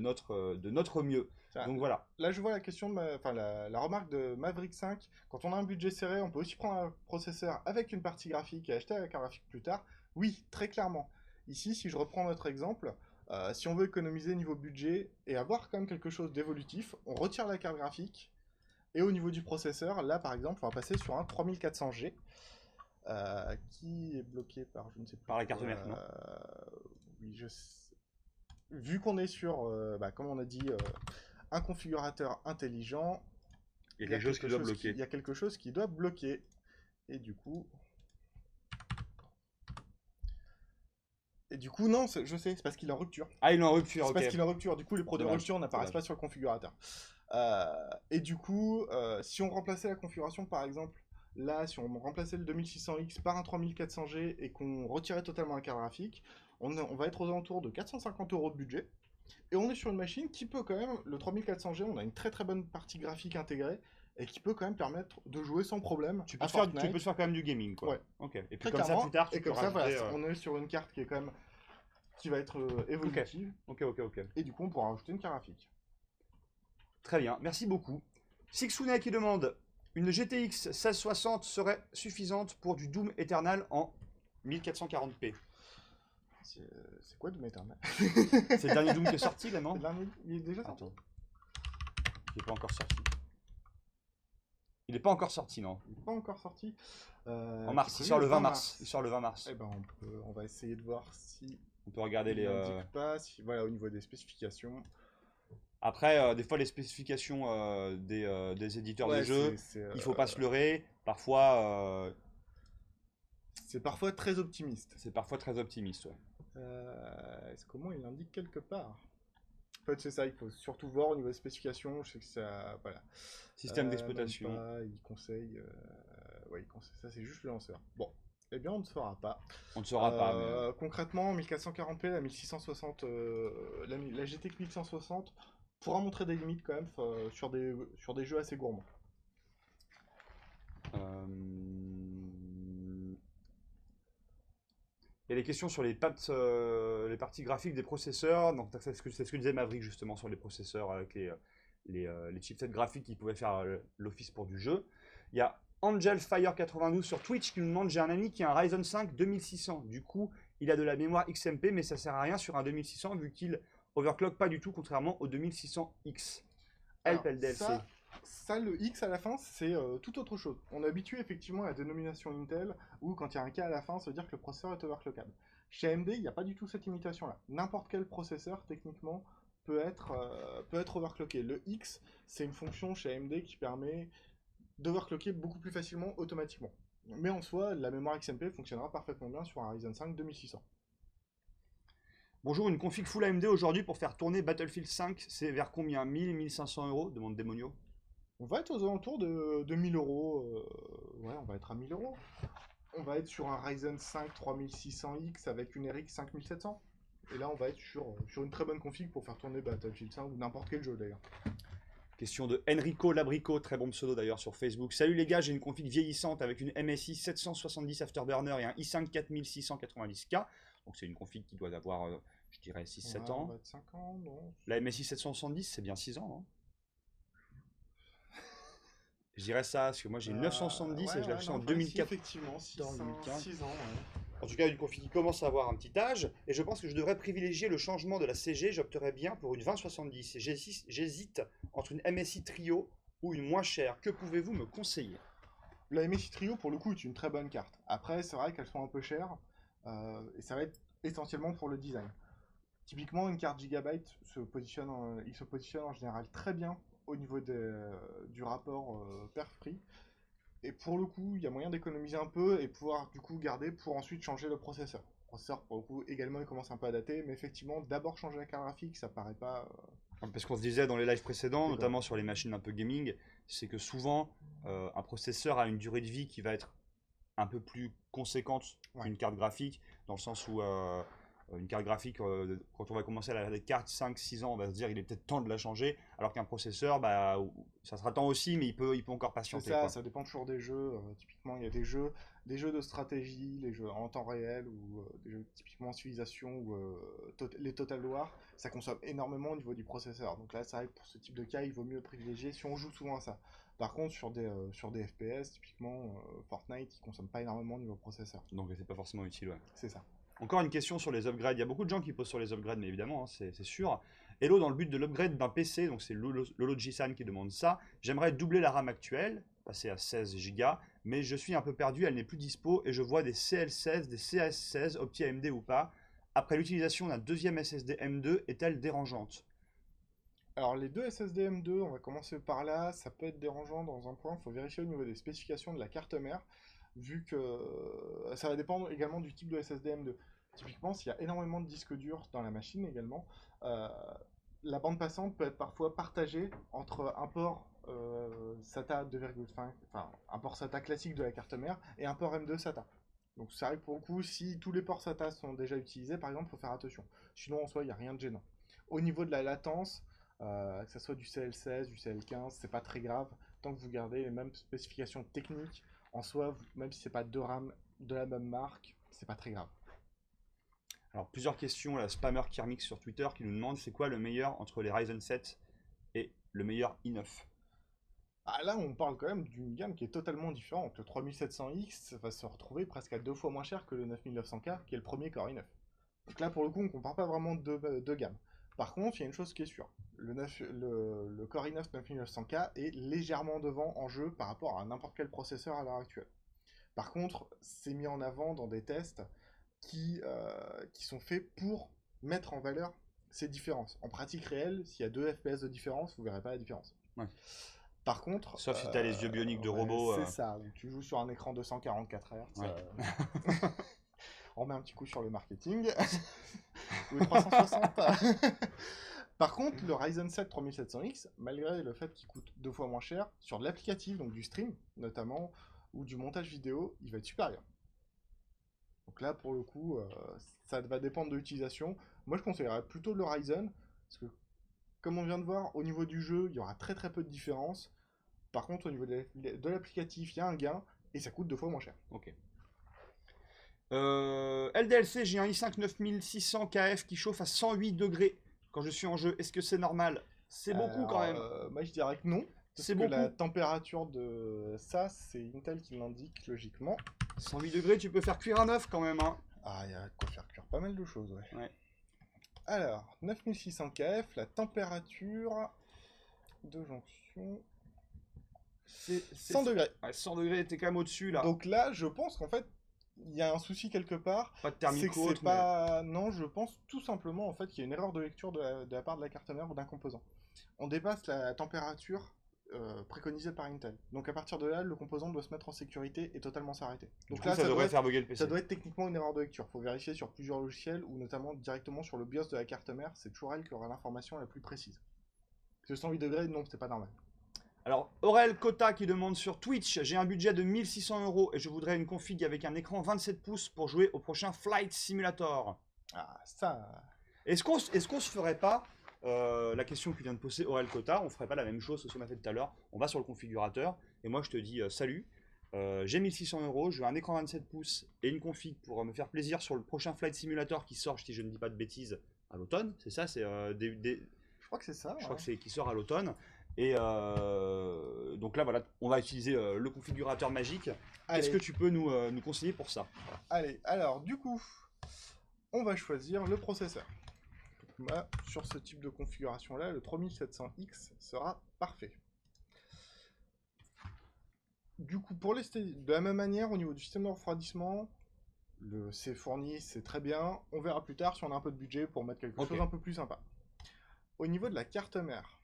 notre mieux. Ça, Donc voilà. Là, je vois la question, enfin la remarque de Maverick 5. Quand on a un budget serré, on peut aussi prendre un processeur avec une partie graphique et acheter la carte graphique plus tard. Oui, très clairement. Ici, si je reprends notre exemple, si on veut économiser niveau budget et avoir quand même quelque chose d'évolutif, on retire la carte graphique. Et au niveau du processeur, là par exemple, on va passer sur un 3400G qui est bloqué par je ne sais plus. Par la carte mère, non Oui, vu qu'on est sur, comme on a dit, un configurateur intelligent, Il y a quelque chose qui doit bloquer. il y a quelque chose qui doit bloquer. Et du coup. Non, je sais, c'est parce qu'il est en rupture. Ah, il est en rupture, C'est ok. parce qu'il est en rupture. Du coup, les produits en Dommage, rupture n'apparaissent dommage. pas sur le configurateur. Et du coup, si on remplaçait la configuration, par exemple, là, si on remplaçait le 2600X par un 3400G et qu'on retirait totalement la carte graphique, on va être aux alentours de 450 euros de budget. Et on est sur une machine qui peut quand même, le 3400G, on a une très très bonne partie graphique intégrée et qui peut quand même permettre de jouer sans problème. Tu peux, à te faire, Fortnite. tu peux te faire quand même du gaming, quoi. Ouais. Ok. Et puis Très comme ça, clairement. plus tard, tu Et peux comme ça, rajouter, voilà, on est sur une carte qui est quand même qui va être évolutive. Ok. Et du coup, on pourra rajouter une carte graphique. Très bien, merci beaucoup. Sixuna qui demande une GTX 1660 serait suffisante pour du Doom Eternal en 1440p. C'est quoi Doom Eternal? C'est le dernier Doom qui est sorti là, non? Il est déjà sorti. Attends. Il n'est pas encore sorti. Il n'est pas encore sorti, non? Il n'est pas encore sorti. En mars, il sort le 20 mars. Il sort le 20 mars. Eh ben, on va essayer de voir si. On peut regarder les. Pas, si, voilà, au niveau des spécifications. Après, des fois, les spécifications des éditeurs de jeux, il faut pas se leurrer. Parfois. C'est parfois très optimiste. C'est parfois très optimiste, ouais. Est-ce comment il l'indique quelque part? En fait, c'est ça, il faut surtout voir au niveau des spécifications. Je sais que ça. Voilà. Système d'exploitation. Il conseille. Ouais, il conseille. Ça, c'est juste le lanceur. Bon. Eh bien, on ne saura pas. On ne saura pas. Mais... Concrètement, 1440p, la 1660, la GTX 1160 pourra montrer des limites quand même sur des jeux assez gourmands. Il y a des questions sur les parties graphiques des processeurs. Donc, c'est ce que disait Maverick justement sur les processeurs avec les chipsets graphiques qui pouvaient faire l'office pour du jeu. Il y a Angel Fire 92 sur Twitch qui nous demande: j'ai un ami qui a un Ryzen 5 2600. Du coup, il a de la mémoire XMP, mais ça sert à rien sur un 2600 vu qu'il overclock pas du tout, contrairement au 2600X. Help LDLC. Ça, le X à la fin, c'est tout autre chose. On est habitué effectivement à la dénomination Intel, où quand il y a un K à la fin, ça veut dire que le processeur est overclockable. Chez AMD, il n'y a pas du tout cette limitation-là. N'importe quel processeur, techniquement, peut être overclocké. Le X, c'est une fonction chez AMD qui permet d'overclocker beaucoup plus facilement, automatiquement. Mais en soi, la mémoire XMP fonctionnera parfaitement bien sur un Ryzen 5 2600. Bonjour, une config full AMD aujourd'hui pour faire tourner Battlefield 5, c'est vers combien? 1000-1500 euros, demande Demonio. On va être aux alentours de 1000 euros. Ouais, on va être à 1000 euros. On va être sur un Ryzen 5 3600X avec une RX 5700. Et là, on va être sur une très bonne config pour faire tourner Battlefield 5 ou n'importe quel jeu d'ailleurs. Question de Enrico Labrico, très bon pseudo d'ailleurs sur Facebook. Salut les gars, j'ai une config vieillissante avec une MSI 770 Afterburner et un i5 4690K. Donc c'est une config qui doit avoir, je dirais, 6-7 ans. 25 ans, non. La MSI 770, c'est bien 6 ans, non? Je dirais ça, parce que moi j'ai une 970 et je l'ai acheté en 2004. Effectivement, 6 ans, ouais. En tout cas, une config qui commence à avoir un petit âge, et je pense que je devrais privilégier le changement de la CG, j'opterais bien pour une 2070. J'hésite entre une MSI Trio ou une moins chère. Que pouvez-vous me conseiller? La MSI Trio, pour le coup, est une très bonne carte. Après, c'est vrai qu'elles sont un peu chères, et ça va être essentiellement pour le design. Typiquement, une carte Gigabyte il se positionne en général très bien au niveau du rapport perf-prix. Et pour le coup, il y a moyen d'économiser un peu et pouvoir du coup garder pour ensuite changer le processeur. Le processeur, pour le coup, également, il commence un peu à dater, mais effectivement, d'abord changer la carte graphique, ça paraît pas. Parce qu'on se disait dans les lives précédents, notamment sur les machines un peu gaming, c'est que souvent, un processeur a une durée de vie qui va être un peu plus conséquente qu'une carte graphique, dans le sens où une carte graphique, quand on va commencer à la des cartes 5-6 ans, on va se dire il est peut-être temps de la changer, alors qu'un processeur, bah, ça sera temps aussi, mais il peut encore patienter. C'est ça, ça dépend toujours des jeux. Typiquement, il y a des jeux de stratégie, les jeux en temps réel, ou des jeux typiquement Civilization, ou les Total War, ça consomme énormément au niveau du processeur. Donc là, c'est vrai que pour ce type de cas, il vaut mieux privilégier si on joue souvent à ça. Par contre, sur des FPS, typiquement Fortnite, il consomme pas énormément au niveau processeur. Donc c'est pas forcément utile, ouais. C'est ça. Encore une question sur les upgrades. Il y a beaucoup de gens qui posent sur les upgrades, mais évidemment, hein, c'est sûr. Hello, dans le but de l'upgrade d'un PC, donc c'est Lolo G-San qui demande ça, j'aimerais doubler la RAM actuelle, passer à 16 Go, mais je suis un peu perdu, elle n'est plus dispo, et je vois des CL16, des CS16, Opti AMD ou pas. Après l'utilisation d'un deuxième SSD M2, est-elle dérangeante? Alors les deux SSD M2, on va commencer par là, ça peut être dérangeant dans un point, il faut vérifier au niveau des spécifications de la carte mère, vu que ça va dépendre également du type de SSD M2. Typiquement, s'il y a énormément de disques durs dans la machine également, la bande passante peut être parfois partagée entre un port SATA 2,5, enfin un port SATA classique de la carte mère et un port M2 SATA. Donc ça arrive pour le coup, si tous les ports SATA sont déjà utilisés, par exemple, il faut faire attention. Sinon, en soi, il n'y a rien de gênant. Au niveau de la latence, que ce soit du CL16, du CL15, c'est pas très grave, tant que vous gardez les mêmes spécifications techniques, en soi, même si c'est pas deux RAM de la même marque, c'est pas très grave. Alors, plusieurs questions. La spammer Kermix sur Twitter qui nous demande c'est quoi le meilleur entre les Ryzen 7 et le meilleur i9? Ah, là, on parle quand même d'une gamme qui est totalement différente. Le 3700X va se retrouver presque à 2 fois moins cher que le 9900K, qui est le premier Core i9. Donc là, pour le coup, on ne compare pas vraiment deux gammes. Par contre, il y a une chose qui est sûre. Le Core i9 9900K est légèrement devant en jeu par rapport à n'importe quel processeur à l'heure actuelle. Par contre, c'est mis en avant dans des tests qui sont faits pour mettre en valeur ces différences. En pratique réelle, s'il y a 2 FPS de différence, vous verrez pas la différence. Ouais. Par contre, Sauf si tu as les yeux bioniques de ouais, robot. c'est ça, où tu joues sur un écran de 144 Hz. Ouais. On met un petit coup sur le marketing. Ou 360. Par contre, le Ryzen 7 3700X, malgré le fait qu'il coûte 2 fois moins cher, sur de l'applicatif, donc du stream notamment, ou du montage vidéo, il va être supérieur. Donc là, pour le coup, ça va dépendre de l'utilisation. Moi, je conseillerais plutôt le Ryzen, parce que, comme on vient de voir, au niveau du jeu, il y aura très très peu de différence. Par contre, au niveau de l'applicatif, il y a un gain, et ça coûte 2 fois moins cher. Ok. LDLC, j'ai un i5 9600 KF qui chauffe à 108 degrés quand je suis en jeu. Est-ce que c'est normal? C'est beaucoup quand même. Moi, je dirais que non. C'est Parce que beaucoup. la température de ça, c'est Intel qui l'indique logiquement. 108 degrés, tu peux faire cuire un œuf quand même. Hein. Ah, il y a de quoi faire cuire pas mal de choses, ouais. Ouais. Alors, 9600 KF, la température de jonction, c'est 100 degrés. Ouais, 100 degrés, t'es quand même au-dessus là. Donc là, je pense qu'en fait, il y a un souci quelque part. Pas de C'est thermique que haute, c'est pas... Non, je pense tout simplement en fait qu'il y a une erreur de lecture de la part de la carte mère ou d'un composant. On dépasse la température préconisée par Intel. Donc à partir de là, le composant doit se mettre en sécurité et totalement s'arrêter. Donc Du coup, là, ça devrait faire bugger le ça PC. doit être techniquement une erreur de lecture. Il faut vérifier sur plusieurs logiciels ou notamment directement sur le BIOS de la carte mère. C'est toujours elle qui aura l'information la plus précise. Ce 108 degrés, non, c'est pas normal. Alors, Aurel Kota qui demande sur Twitch, j'ai un budget de 1600 € et je voudrais une config avec un écran 27 pouces pour jouer au prochain Flight Simulator. Ah, ça... Est-ce qu'on se ferait pas, la question que vient de poser Aurel Kota, on ferait pas la même chose que ce qu'on a fait tout à l'heure, on va sur le configurateur et moi je te dis salut, j'ai 1600 €, je veux un écran 27 pouces et une config pour me faire plaisir sur le prochain Flight Simulator qui sort, si je ne dis pas de bêtises, à l'automne, c'est ça, c'est Je crois que c'est ça. je crois que c'est qui sort à l'automne. Et donc là, voilà, on va utiliser le configurateur magique. Qu'est-ce que tu peux nous conseiller pour ça? Allez, alors du coup, on va choisir le processeur. Donc, moi, sur ce type de configuration-là, le 3700X sera parfait. Du coup, pour de la même manière, au niveau du système de refroidissement, c'est fourni, c'est très bien. On verra plus tard si on a un peu de budget pour mettre quelque chose un peu plus sympa. Au niveau de la carte mère,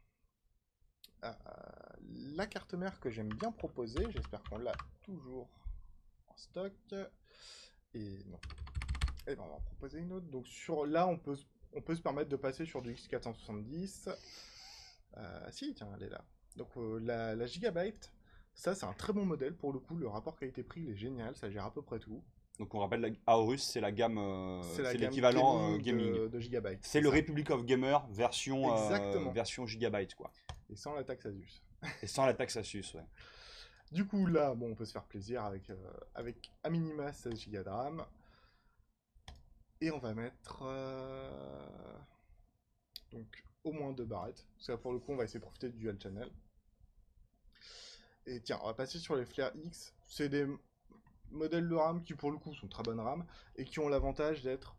la carte mère que j'aime bien proposer, j'espère qu'on l'a toujours en stock. Et non. Et ben, on va en proposer une autre. Donc là, on peut se permettre de passer sur du X470. Si, tiens, elle est là. Donc la Gigabyte, ça c'est un très bon modèle pour le coup. Le rapport qualité-prix il est génial, ça gère à peu près tout. Donc on rappelle, la Aorus, c'est la gamme, C'est l'équivalent gaming. de Gigabyte. C'est le Republic of Gamer version Gigabyte, quoi. Et sans la taxe Asus. Et sans la taxe Asus, ouais. Du coup, là, bon, on peut se faire plaisir avec à minima 16 Go de RAM. Et on va mettre donc au moins 2 barrettes. Parce que là, pour le coup, on va essayer de profiter du dual channel. Et tiens, on va passer sur les Flare X. C'est des modèles de RAM qui, pour le coup, sont très bonnes RAM et qui ont l'avantage d'être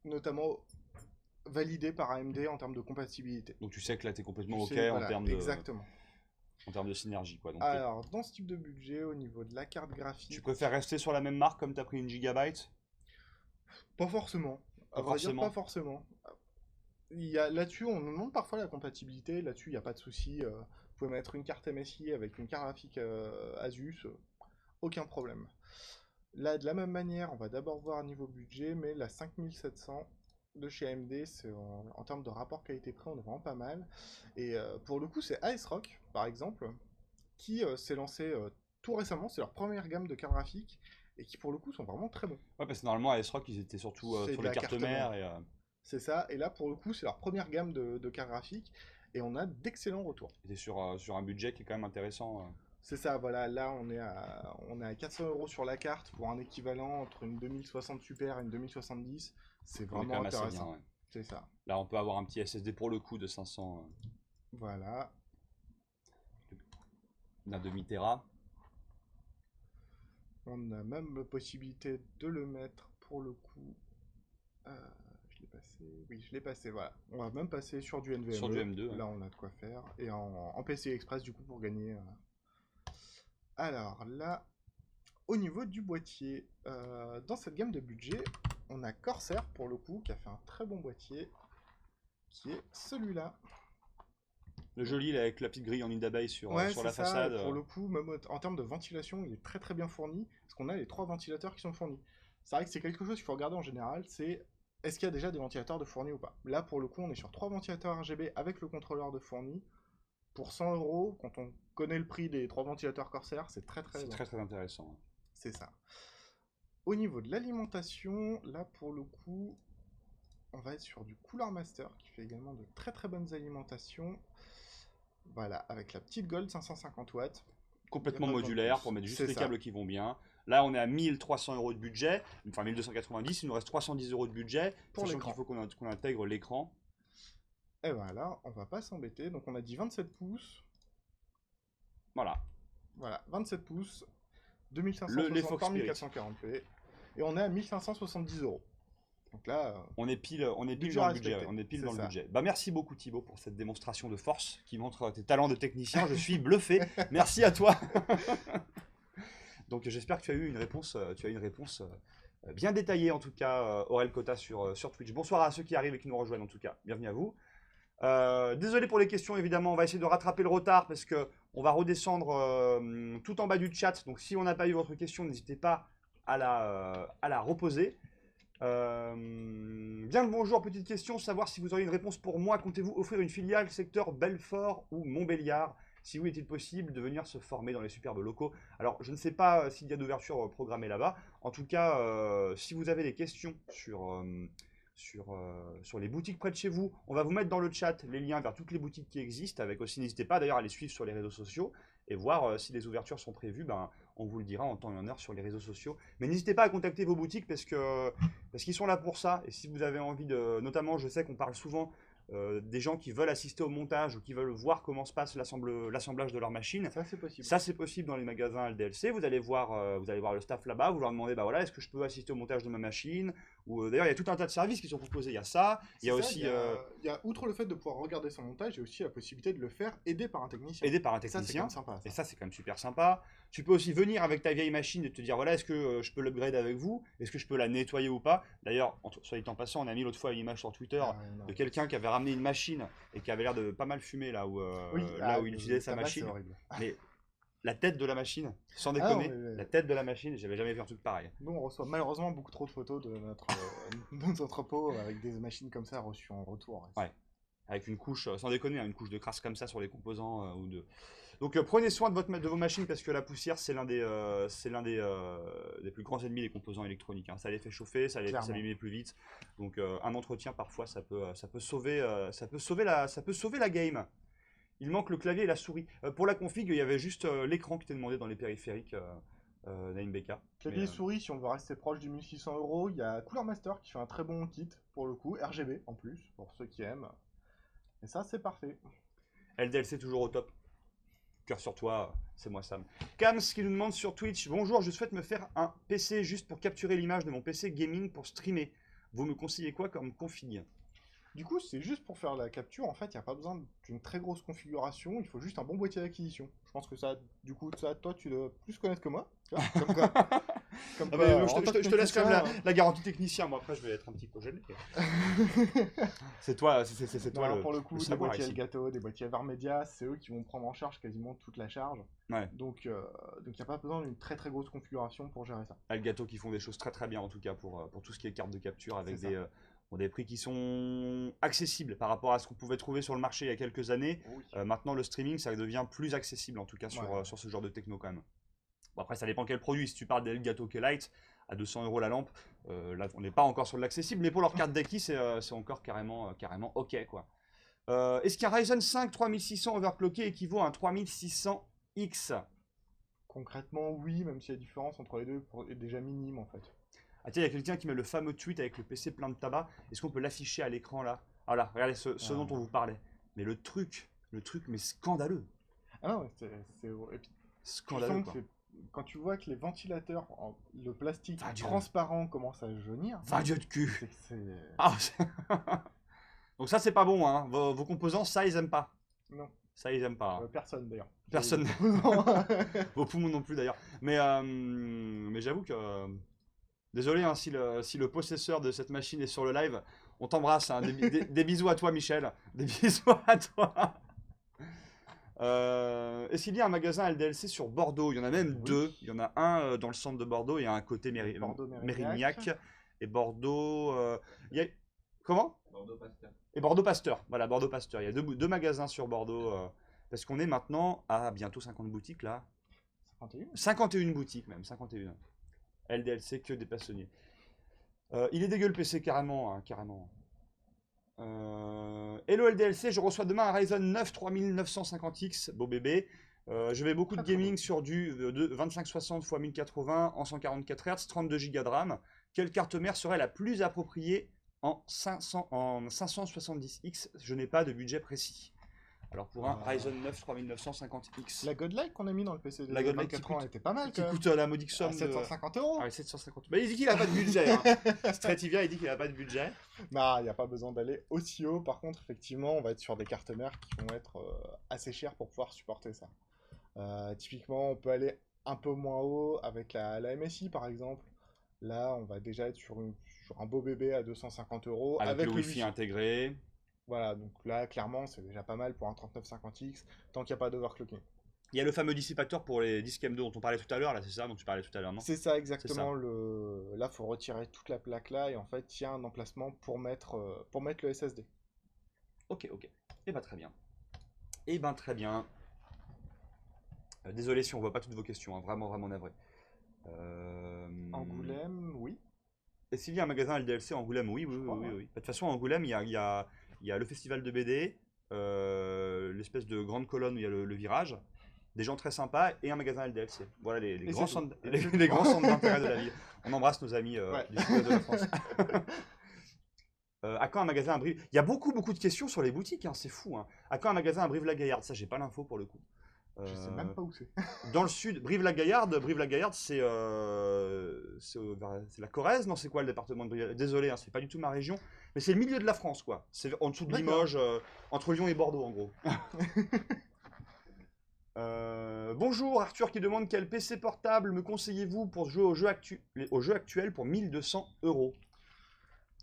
notamment validés par AMD en termes de compatibilité. Donc tu sais que là, tu es complètement OK voilà, en termes de... Exactement. En termes de synergie, quoi. Donc, alors, dans ce type de budget, au niveau de la carte graphique... Tu préfères rester sur la même marque comme tu as pris une Gigabyte? Pas forcément. Pas forcément. Pas forcément. Là-dessus, on nous demande parfois la compatibilité. Là-dessus, il n'y a pas de souci. Vous pouvez mettre une carte MSI avec une carte graphique Asus. Aucun problème. Là, de la même manière, on va d'abord voir niveau budget, mais la 5700 de chez AMD, en termes de rapport qualité-prix, on est vraiment pas mal. Et pour le coup, c'est ASRock, par exemple, qui s'est lancé tout récemment. C'est leur première gamme de cartes graphiques et qui, pour le coup, sont vraiment très bons. Ouais, parce que normalement, ASRock, ils étaient surtout sur les cartes mères. C'est ça. Et là, pour le coup, c'est leur première gamme de cartes graphiques et on a d'excellents retours. C'était sur un budget qui est quand même intéressant. C'est ça, voilà, là on est à 400 € sur la carte pour un équivalent entre une 2060 Super et une 2070. C'est vraiment intéressant. Bien, ouais. C'est ça. Là on peut avoir un petit SSD pour le coup de 500. Voilà. D'un demi-téra. On a même la possibilité de le mettre pour le coup. je l'ai passé. Oui, je l'ai passé, voilà. On va même passer sur du NVMe. Sur du M2. Là, on a de quoi faire. Et en PCI Express, du coup, pour gagner. Alors, là, au niveau du boîtier, dans cette gamme de budget, on a Corsair, pour le coup, qui a fait un très bon boîtier, qui est celui-là. Le joli, là, avec la petite grille en nid d'abeille sur la ça. façade. Pour le coup, même en termes de ventilation, il est très très bien fourni, parce qu'on a les 3 ventilateurs qui sont fournis. C'est vrai que c'est quelque chose qu'il faut regarder en général, c'est est-ce qu'il y a déjà des ventilateurs de fournis ou pas. Là, pour le coup, on est sur 3 ventilateurs RGB avec le contrôleur de fourni. Pour 100 €, quand on connaît le prix des 3 ventilateurs Corsair, c'est très très C'est bon. très très intéressant. C'est ça. Au niveau de l'alimentation, là pour le coup, on va être sur du Cooler Master qui fait également de très très bonnes alimentations. Voilà, avec la petite Gold 550 watts. Complètement Y a pas besoin de modulaire plus. pour mettre juste C'est les ça. câbles qui vont bien. Là, on est à 1300 € de budget, enfin 1290, il nous reste 310 € de budget, Pour sachant l'écran. qu'il faut qu'on intègre l'écran. Et voilà, on va pas s'embêter. Donc on a dit 27 pouces. Voilà. Voilà, 27 pouces, Les 2560 Fox par Spirit. 1440p. Et on est à 1570 €. Donc là, On est pile budget dans le budget. respecté. On est pile C'est dans le ça. budget. Bah, merci beaucoup Thibaut pour cette démonstration de force qui montre tes talents de technicien. Je suis bluffé. Merci à toi. Donc j'espère que tu as eu une réponse, bien détaillée en tout cas, Aurel Cota sur Twitch. Bonsoir à ceux qui arrivent et qui nous rejoignent en tout cas. Bienvenue à vous. Désolé pour les questions, évidemment, on va essayer de rattraper le retard parce que on va redescendre tout en bas du chat. Donc si on n'a pas eu votre question, n'hésitez pas à la reposer. Bien le bonjour, petite question, savoir si vous auriez une réponse pour moi. Comptez-vous offrir une filiale secteur Belfort ou Montbéliard? Si oui, est-il possible de venir se former dans les superbes locaux? Alors, je ne sais pas s'il y a d'ouverture programmée là-bas. En tout cas, si vous avez des questions sur les boutiques près de chez vous, on va vous mettre dans le chat les liens vers toutes les boutiques qui existent. Avec aussi, n'hésitez pas d'ailleurs à les suivre sur les réseaux sociaux et voir si les ouvertures sont prévues. Ben, on vous le dira en temps et en heure sur les réseaux sociaux. Mais n'hésitez pas à contacter vos boutiques parce qu'ils sont là pour ça. Et si vous avez envie de... Notamment, je sais qu'on parle souvent des gens qui veulent assister au montage ou qui veulent voir comment se passe l'assemblage de leur machine. ça c'est possible. Ça, c'est possible dans les magasins LDLC. Vous allez voir le staff là-bas. Vous leur demandez, bah voilà, est-ce que je peux assister au montage de ma machine? Ou d'ailleurs, il y a tout un tas de services qui sont proposés. Il y a ça. Il y a C'est ça, aussi il y a, outre le fait de pouvoir regarder son montage, il y a aussi la possibilité de le faire aidé par un technicien. aidé par un Ça, c'est quand technicien. même sympa. Et ça, c'est quand même super sympa. Tu peux aussi venir avec ta vieille machine et te dire, voilà, est-ce que je peux l'upgrade avec vous? Est-ce que je peux la nettoyer ou pas? D'ailleurs, soit dit en passant, on a mis l'autre fois une image sur Twitter de quelqu'un qui avait ramené une machine et qui avait l'air de pas mal fumer là où il utilisait sa machine. Mais la tête de la machine, sans déconner, la tête de la machine, j'avais jamais vu un truc pareil. Nous, on reçoit malheureusement beaucoup trop de photos de notre entrepôt avec des machines comme ça reçues en retour. Ouais. Avec une couche, sans déconner, une couche de crasse comme ça sur les composants ou de. Donc prenez soin de vos machines parce que la poussière c'est l'un des plus grands ennemis des composants électroniques. Hein. Ça les fait chauffer, ça les fait s'allumer plus vite. Donc un entretien parfois ça peut sauver la game. Il manque le clavier et la souris. Pour la config, il y avait juste l'écran qui était demandé dans les périphériques d'AMBK. Clavier et souris, si on veut rester proche du 1600 €, il y a Cooler Master qui fait un très bon kit pour le coup, RGB en plus, pour ceux qui aiment. Et ça, c'est parfait. LDLC toujours au top. Cœur sur toi, c'est moi Sam. Kams qui nous demande sur Twitch, bonjour, je souhaite me faire un PC juste pour capturer l'image de mon PC gaming pour streamer. Vous me conseillez quoi comme config? Du coup, c'est juste pour faire la capture, en fait, il n'y a pas besoin d'une très grosse configuration, il faut juste un bon boîtier d'acquisition. Je pense que ça, du coup, ça, toi, tu dois plus connaître que moi. Tu vois, comme quoi. Je te laisse quand même la garantie technicien, moi après je vais être un petit peu gêné. C'est toi, c'est toi. Alors, pour le coup, des boîtiers ici. Elgato, des boîtiers Varmedia, c'est eux qui vont prendre en charge quasiment toute la charge. Ouais. Donc il n'y a pas besoin d'une très très grosse configuration pour gérer ça. Elgato qui font des choses très très bien en tout cas pour tout ce qui est carte de capture avec des prix qui sont accessibles par rapport à ce qu'on pouvait trouver sur le marché il y a quelques années. Oui. Maintenant le streaming ça devient plus accessible en tout cas sur ce genre de techno quand même. Bon, après ça dépend quel produit, si tu parles d'Elgato K-Lite à 200 € la lampe, là on n'est pas encore sur de l'accessible, mais pour leur carte d'acquis c'est encore carrément ok quoi. Est-ce qu'un Ryzen 5 3600 overclocké équivaut à un 3600X? Concrètement, oui, même si la différence entre les deux est déjà minime en fait. Ah tiens, il y a quelqu'un qui met le fameux tweet avec le PC plein de tabac. Est-ce qu'on peut l'afficher à l'écran là? Voilà, regardez ce dont on vous parlait. Mais le truc, mais scandaleux. Ah non, c'est... Scandaleux quoi. quand tu vois que les ventilateurs, le plastique Ah, Dieu. transparent commence à jaunir, Va Dieu de cul. c'est que c'est... Ah, donc ça, c'est pas bon, hein. Vos composants, ça, ils aiment pas. Non, Ça, ils aiment pas. Hein. personne d'ailleurs. Personne. Non. Vos poumons non plus, d'ailleurs. Mais j'avoue que... désolé, hein, si le possesseur de cette machine est sur le live, on t'embrasse. Hein. Des bisous à toi, Michel. Des bisous à toi. Est-ce qu'il y a un magasin LDLC sur Bordeaux? Il y en a même Oui. deux. Il y en a un dans le centre de Bordeaux et un à côté Bordeaux, Mérignac. Et Bordeaux... il y a... Comment? Bordeaux-Pasteur. Et Bordeaux-Pasteur. Voilà, Bordeaux-Pasteur. Il y a deux magasins sur Bordeaux. Parce qu'on est maintenant à bientôt 50 boutiques là. 51. 51 boutiques même, 51. LDLC, que des passionniers. Il est dégueu le PC carrément, hein, carrément. Hello LDLC, je reçois demain un Ryzen 9 3950X, beau bébé. Je vais beaucoup de Très, très gaming sur du 2560 x 1080 en 144 Hz, 32 Go de RAM. Quelle carte mère serait la plus appropriée en 570X? Je n'ai pas de budget précis. Alors pour un Ryzen 9 3950X. La Godlike qu'on a mis dans le PC de La Godlike 24 ans était pas mal qui quand même. coûte la modique À somme de... 750 euros. Ah ouais, 750. Mais il dit qu'il a pas de budget. Hein. Strativia, il dit qu'il a pas de budget. Non, il n'y a pas besoin d'aller aussi haut. Par contre, effectivement, on va être sur des cartes mères qui vont être assez chères pour pouvoir supporter ça. Typiquement, on peut aller un peu moins haut avec la MSI par exemple. Là, on va déjà être sur un beau bébé à 250 euros. Avec le Wi-Fi intégré. Voilà, donc là, clairement, c'est déjà pas mal pour un 3950X, tant qu'il n'y a pas d'overclocking. Il y a le fameux dissipateur pour les disques M2 dont on parlait tout à l'heure, là, c'est ça dont tu parlais tout à l'heure, non? C'est ça, exactement. Là, il faut retirer toute la plaque là, et en fait, il y a un emplacement pour mettre le SSD. Ok. Eh ben très bien. Eh ben très bien. Désolé si on voit pas toutes vos questions, hein, vraiment navré. Angoulême, oui. Est-ce qu'il y a un magasin LDLC à Angoulême? Oui. Je crois, De ouais. toute façon, à Angoulême, il y a le festival de BD, l'espèce de grande colonne où il y a le virage, des gens très sympas et un magasin LDLC. Voilà les Et grands c'est centres, tout. les grands centres d'intérêt de la ville. On embrasse nos amis Ouais. du sud de la France. À quand un magasin à Brive? Il y a beaucoup de questions sur les boutiques, hein, c'est fou. Hein. À quand un magasin à Brive-la-Gaillarde? Ça, j'ai pas l'info pour le coup. Je sais même pas où c'est. Dans le sud, Brive-la-Gaillarde, c'est la Corrèze, non, c'est quoi le département de Brive? Désolé, hein, c'est pas du tout ma région, mais c'est le milieu de la France, quoi. C'est en dessous de D'accord. Limoges, entre Lyon et Bordeaux, en gros. Bonjour, Arthur qui demande quel PC portable me conseillez-vous pour jouer aux jeux actuels pour 1200 €.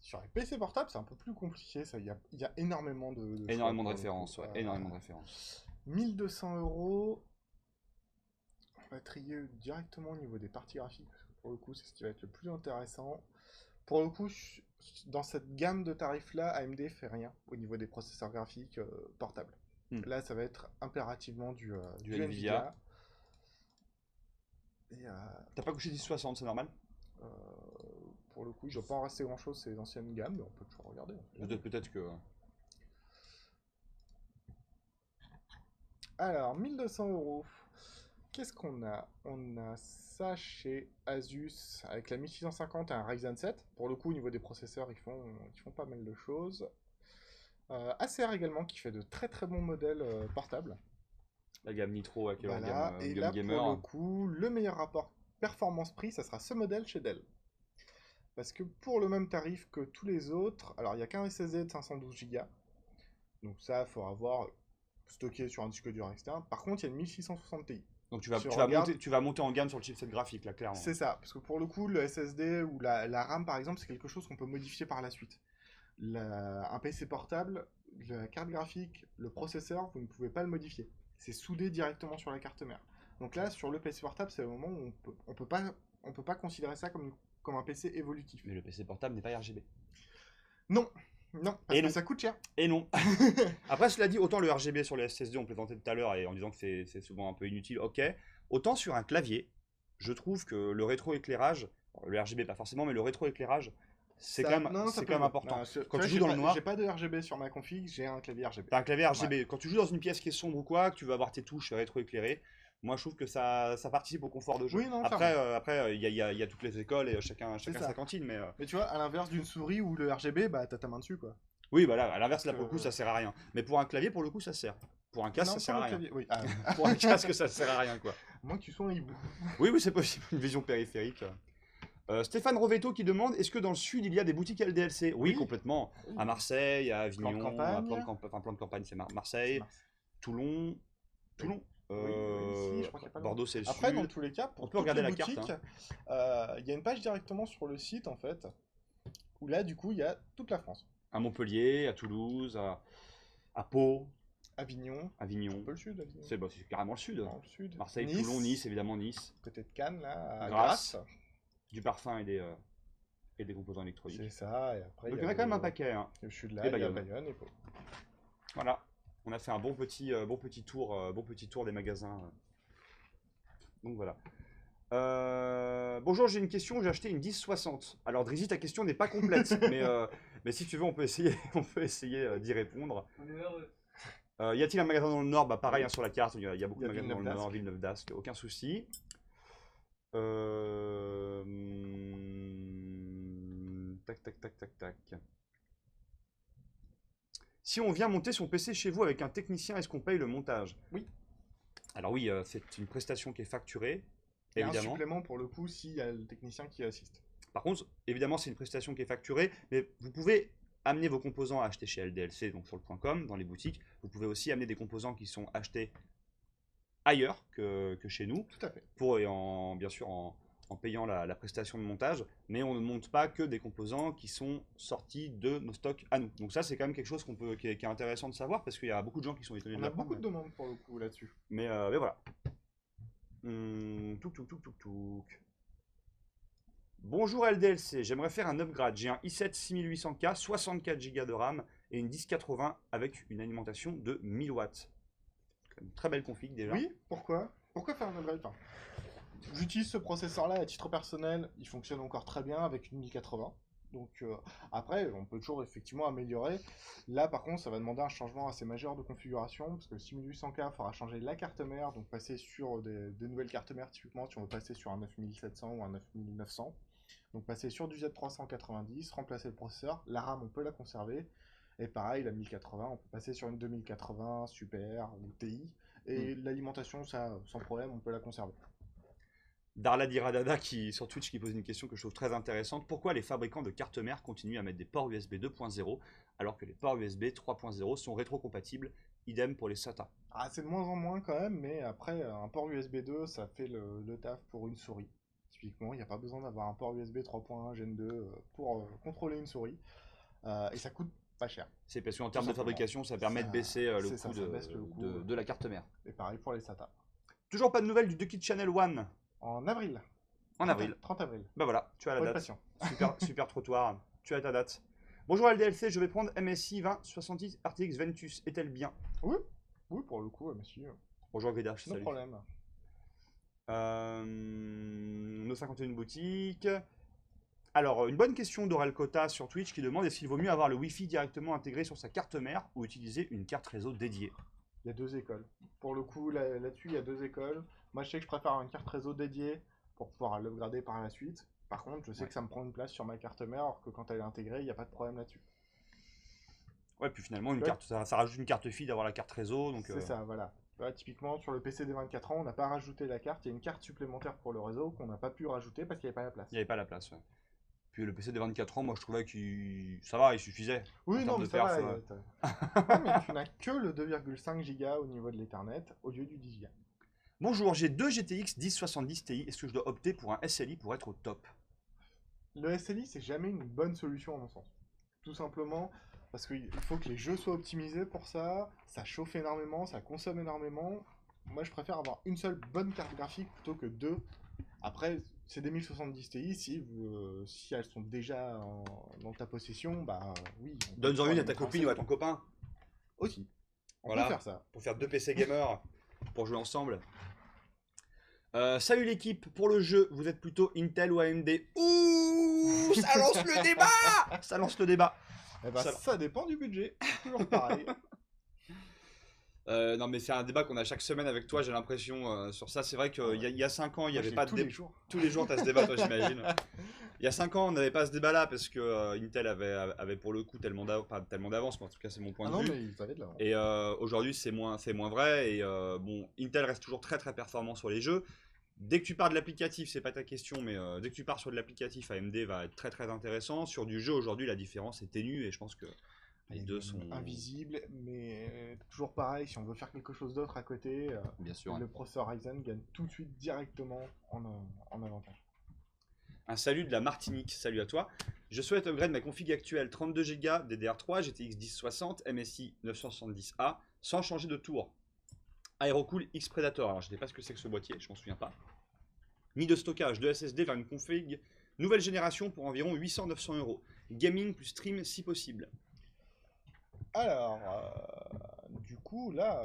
Sur les PC portables, c'est un peu plus compliqué, ça. Il y a énormément de Énormément de choix, références, pour le ouais, coup. énormément de références. 1200 €. On va trier directement au niveau des parties graphiques, parce que pour le coup, c'est ce qui va être le plus intéressant. Pour le coup, dans cette gamme de tarifs-là, AMD fait rien au niveau des processeurs graphiques portables. Là, ça va être impérativement du Nvidia. Et, T'as pas couché 1060, c'est normal? pour le coup, il ne doit pas en rester grand-chose, c'est les anciennes gammes, mais on peut toujours regarder. Peut-être que... Alors, 1200 €. Qu'est-ce qu'on a? On a ça chez Asus avec la 1650 et un Ryzen 7. Pour le coup, au niveau des processeurs, ils font pas mal de choses. Acer également qui fait de très très bons modèles portables. La gamme Nitro avec leur Voilà. Et là, gamer. pour le coup, le meilleur rapport performance-prix, ça sera ce modèle chez Dell. Parce que pour le même tarif que tous les autres, alors il n'y a qu'un SSD de 512 Go. Donc ça, il faut avoir stocké sur un disque dur externe. Par contre, il y a une 1660 Ti. Donc tu vas monter en gamme sur le chipset graphique, là, clairement. C'est ça, parce que pour le coup, le SSD ou la RAM, par exemple, c'est quelque chose qu'on peut modifier par la suite. Un PC portable, la carte graphique, le processeur, vous ne pouvez pas le modifier. C'est soudé directement sur la carte mère. Donc là, sur le PC portable, c'est le moment où on peut pas considérer ça comme un PC évolutif. Mais le PC portable n'est pas RGB. Non, parce que ça coûte cher. Et non. Après, cela dit, autant le RGB sur les SSD, on plaisantait tout à l'heure et en disant que c'est souvent un peu inutile, ok. Autant sur un clavier, je trouve que le rétroéclairage, le RGB pas forcément, mais le rétroéclairage, c'est quand même important. Quand tu joues dans le noir, j'ai pas de RGB sur ma config, j'ai un clavier RGB. T'as un clavier RGB. Ouais. Quand tu joues dans une pièce qui est sombre ou quoi, que tu vas avoir tes touches rétroéclairées, moi je trouve que ça participe au confort de jeu. Oui, non, après, il y a toutes les écoles et chacun sa cantine. Mais tu vois, à l'inverse d'une souris où le RGB, bah t'as ta main dessus quoi. Oui, bah là, à l'inverse, là pour le coup, ça sert à rien. Mais pour un clavier, pour le coup, ça sert. Pour un casque, Non, ça sert sur à le rien. clavier, oui. Ah, Pour un casque, ça sert à rien, quoi. moins que tu sois un hibou. Oui, c'est possible, une vision périphérique. Stéphane Rovetto qui demande, est-ce que dans le sud, il y a des boutiques LDLC? Oui, Oui. complètement. Oui. À Marseille, à Plan de Avignon, campagne. à plan de campagne, c'est Marseille, Mars. Toulon. Toulon. Oui, si, je crois qu'il y a pas Bordeaux, c'est le Après, sud. dans tous les cas, pour On peut toutes regarder les la carte, boutiques, hein. il y a une page directement sur le site, en fait, où là, du coup, il y a toute la France. À Montpellier, à Toulouse, à Pau, Avignon, un Avignon. peu le sud, Avignon. C'est carrément le sud. Dans le sud. Marseille, Nice, Toulon, Nice, évidemment Nice. peut-être Cannes, là, à Grasse. Grasse. Du parfum et des composants électroniques. C'est ça, et après, Donc il y en a quand même un paquet. Hein. Le sud Et là, il y a Bayonne. Bayonne et Pau. Voilà. On a fait un bon petit tour des magasins. Donc voilà. Bonjour, j'ai une question. J'ai acheté une 1060. Alors Drizzy, ta question n'est pas complète, mais si tu veux, on peut essayer d'y répondre. Y a-t-il un magasin dans le Nord? Bah pareil, hein, sur la carte, il y a beaucoup de magasins dans le Nord, Villeneuve d'Ascq, aucun souci. Tac. Si on vient monter son PC chez vous avec un technicien, est-ce qu'on paye le montage? Oui. Alors oui, c'est une prestation qui est facturée, Et un évidemment. supplément pour le coup s'il y a le technicien qui assiste. Par contre, évidemment, c'est une prestation qui est facturée, mais vous pouvez amener vos composants à acheter chez LDLC, donc sur le .com, dans les boutiques. Vous pouvez aussi amener des composants qui sont achetés ailleurs que chez nous, Tout à fait. bien sûr en payant la prestation de montage, mais on ne monte pas que des composants qui sont sortis de nos stocks à nous. Donc ça, c'est quand même quelque chose qui est intéressant de savoir, parce qu'il y a beaucoup de gens qui sont étonnés de On a l'apprendre. beaucoup de demandes pour le coup là-dessus. Mais voilà. Bonjour LDLC, j'aimerais faire un upgrade. J'ai un i7 6800K, 64 Go de RAM et une 1080 avec une alimentation de 1000 watts. Une très belle config déjà. Oui, pourquoi faire un upgrade? Enfin, j'utilise ce processeur-là à titre personnel, il fonctionne encore très bien avec une 1080. Donc après, on peut toujours effectivement améliorer. Là, par contre, ça va demander un changement assez majeur de configuration, parce que le 6800K, il faudra changer la carte mère, donc passer sur des nouvelles cartes mères, typiquement si on veut passer sur un 9700 ou un 9900. Donc passer sur du Z390, remplacer le processeur, la RAM on peut la conserver, et pareil, la 1080, on peut passer sur une 2080 Super ou TI, et l'alimentation, ça, sans problème, on peut la conserver. Darla Diradada sur Twitch qui pose une question que je trouve très intéressante. Pourquoi les fabricants de cartes mères continuent à mettre des ports USB 2.0 alors que les ports USB 3.0 sont rétrocompatibles? Idem pour les SATA. Ah, c'est de moins en moins quand même, mais après, un port USB 2, ça fait le taf pour une souris. Typiquement, il n'y a pas besoin d'avoir un port USB 3.1 Gen 2 pour contrôler une souris. Et ça coûte pas cher. C'est parce qu'en termes de fabrication, ça permet de baisser le coût de la carte mère. Et pareil pour les SATA. Toujours pas de nouvelles du Ducky Channel 1. En avril. En avril. 30 avril. Bah voilà, tu as la date. Patient. Super trottoir, tu as ta date. Bonjour LDLC, je vais prendre MSI 2070 RTX Ventus. Est-elle bien? Oui, pour le coup, monsieur. Bonjour Gridash, No salut. problème. Nos 51 boutiques. Alors, une bonne question d'Aurel Cota sur Twitch qui demande est-ce qu'il vaut mieux avoir le Wi-Fi directement intégré sur sa carte mère ou utiliser une carte réseau dédiée? Il y a deux écoles. Pour le coup, là-dessus, il y a deux écoles. Moi, je sais que je préfère une carte réseau dédiée pour pouvoir l'upgrader par la suite. Par contre, je sais que ça me prend une place sur ma carte mère, alors que quand elle est intégrée, il n'y a pas de problème là-dessus. Ouais, puis finalement, ça rajoute une carte FI d'avoir la carte réseau. C'est ça, voilà. Là, typiquement, sur le PC des 24 ans, on n'a pas rajouté la carte. Il y a une carte supplémentaire pour le réseau qu'on n'a pas pu rajouter parce qu'il n'y avait pas la place. Il n'y avait pas la place, ouais. Puis le PC des 24 ans, moi je trouvais ça va, il suffisait. Oui, non, mais ça va. Ouais, mais tu n'as que le 2,5 Go au niveau de l'Ethernet au lieu du 10 Go. Bonjour, j'ai deux GTX 1070 Ti. Est-ce que je dois opter pour un SLI pour être au top? Le SLI, c'est jamais une bonne solution à mon sens. Tout simplement parce qu'il faut que les jeux soient optimisés pour ça. Ça chauffe énormément, ça consomme énormément. Moi, je préfère avoir une seule bonne carte graphique plutôt que deux. Après, c'est des 1070 Ti, si elles sont déjà dans ta possession, bah oui. Donne-en une à ta copine ou à ton copain. Aussi. On Voilà, peut faire ça. pour faire deux PC gamers, pour jouer ensemble. Salut l'équipe, pour le jeu, vous êtes plutôt Intel ou AMD? Ouh, ça lance le débat. Ça lance le débat. Eh ben, ça dépend du budget, toujours pareil. Non mais c'est un débat qu'on a chaque semaine avec toi, j'ai l'impression sur ça. C'est vrai qu'il y a 5 ans, il n'y avait pas de débat. Tous les jours. Tous les jours, tu as ce débat, toi, j'imagine. Il y a 5 ans, on n'avait pas ce débat-là parce que Intel avait pour le coup pas tellement d'avance, mais en tout cas, c'est mon point Ah de non, vue. mais ils avaient de l'avance. Et aujourd'hui, c'est moins vrai. Et bon, Intel reste toujours très très performant sur les jeux. Dès que tu pars de l'applicatif, c'est pas ta question, mais dès que tu pars sur de l'applicatif, AMD va être très très intéressant. Sur du jeu, aujourd'hui, la différence est ténue et je pense que les deux sont invisibles, mais toujours pareil, si on veut faire quelque chose d'autre à côté, bien sûr. le processeur Ryzen gagne tout de suite directement en avantage. Un salut de la Martinique, salut à toi. Je souhaite upgrade ma config actuelle 32 Go DDR3 GTX 1060 MSI 970A sans changer de tour. Aerocool X Predator, alors je ne sais pas ce que c'est que ce boîtier, je m'en souviens pas. Ni de stockage, de SSD vers une config nouvelle génération pour environ 800-900 €. Gaming plus stream si possible. Alors, du coup, là,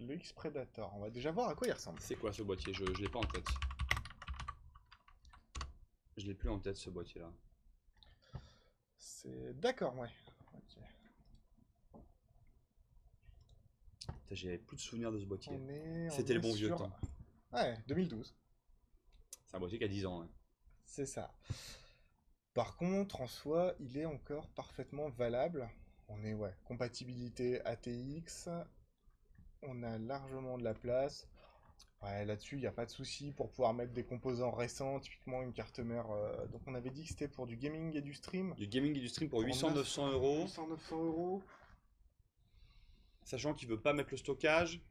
le X Predator, on va déjà voir à quoi il ressemble. C'est quoi ce boîtier? Je l'ai pas en tête. Je l'ai plus en tête ce boîtier là. C'est d'accord, ouais. Ok. J'avais plus de souvenirs de ce boîtier. On C'était le est bon vieux sur- temps. Ouais, 2012. C'est un boîtier qui a 10 ans. Ouais. C'est ça. Par contre, en soi, il est encore parfaitement valable. On est, ouais, compatibilité ATX. On a largement de la place. Ouais, là-dessus, il n'y a pas de souci pour pouvoir mettre des composants récents, typiquement une carte mère. Donc, on avait dit que c'était pour du gaming et du stream. Du gaming et du stream pour Pour 800-900 €. 800-900 euros. Sachant qu'il veut pas mettre le stockage,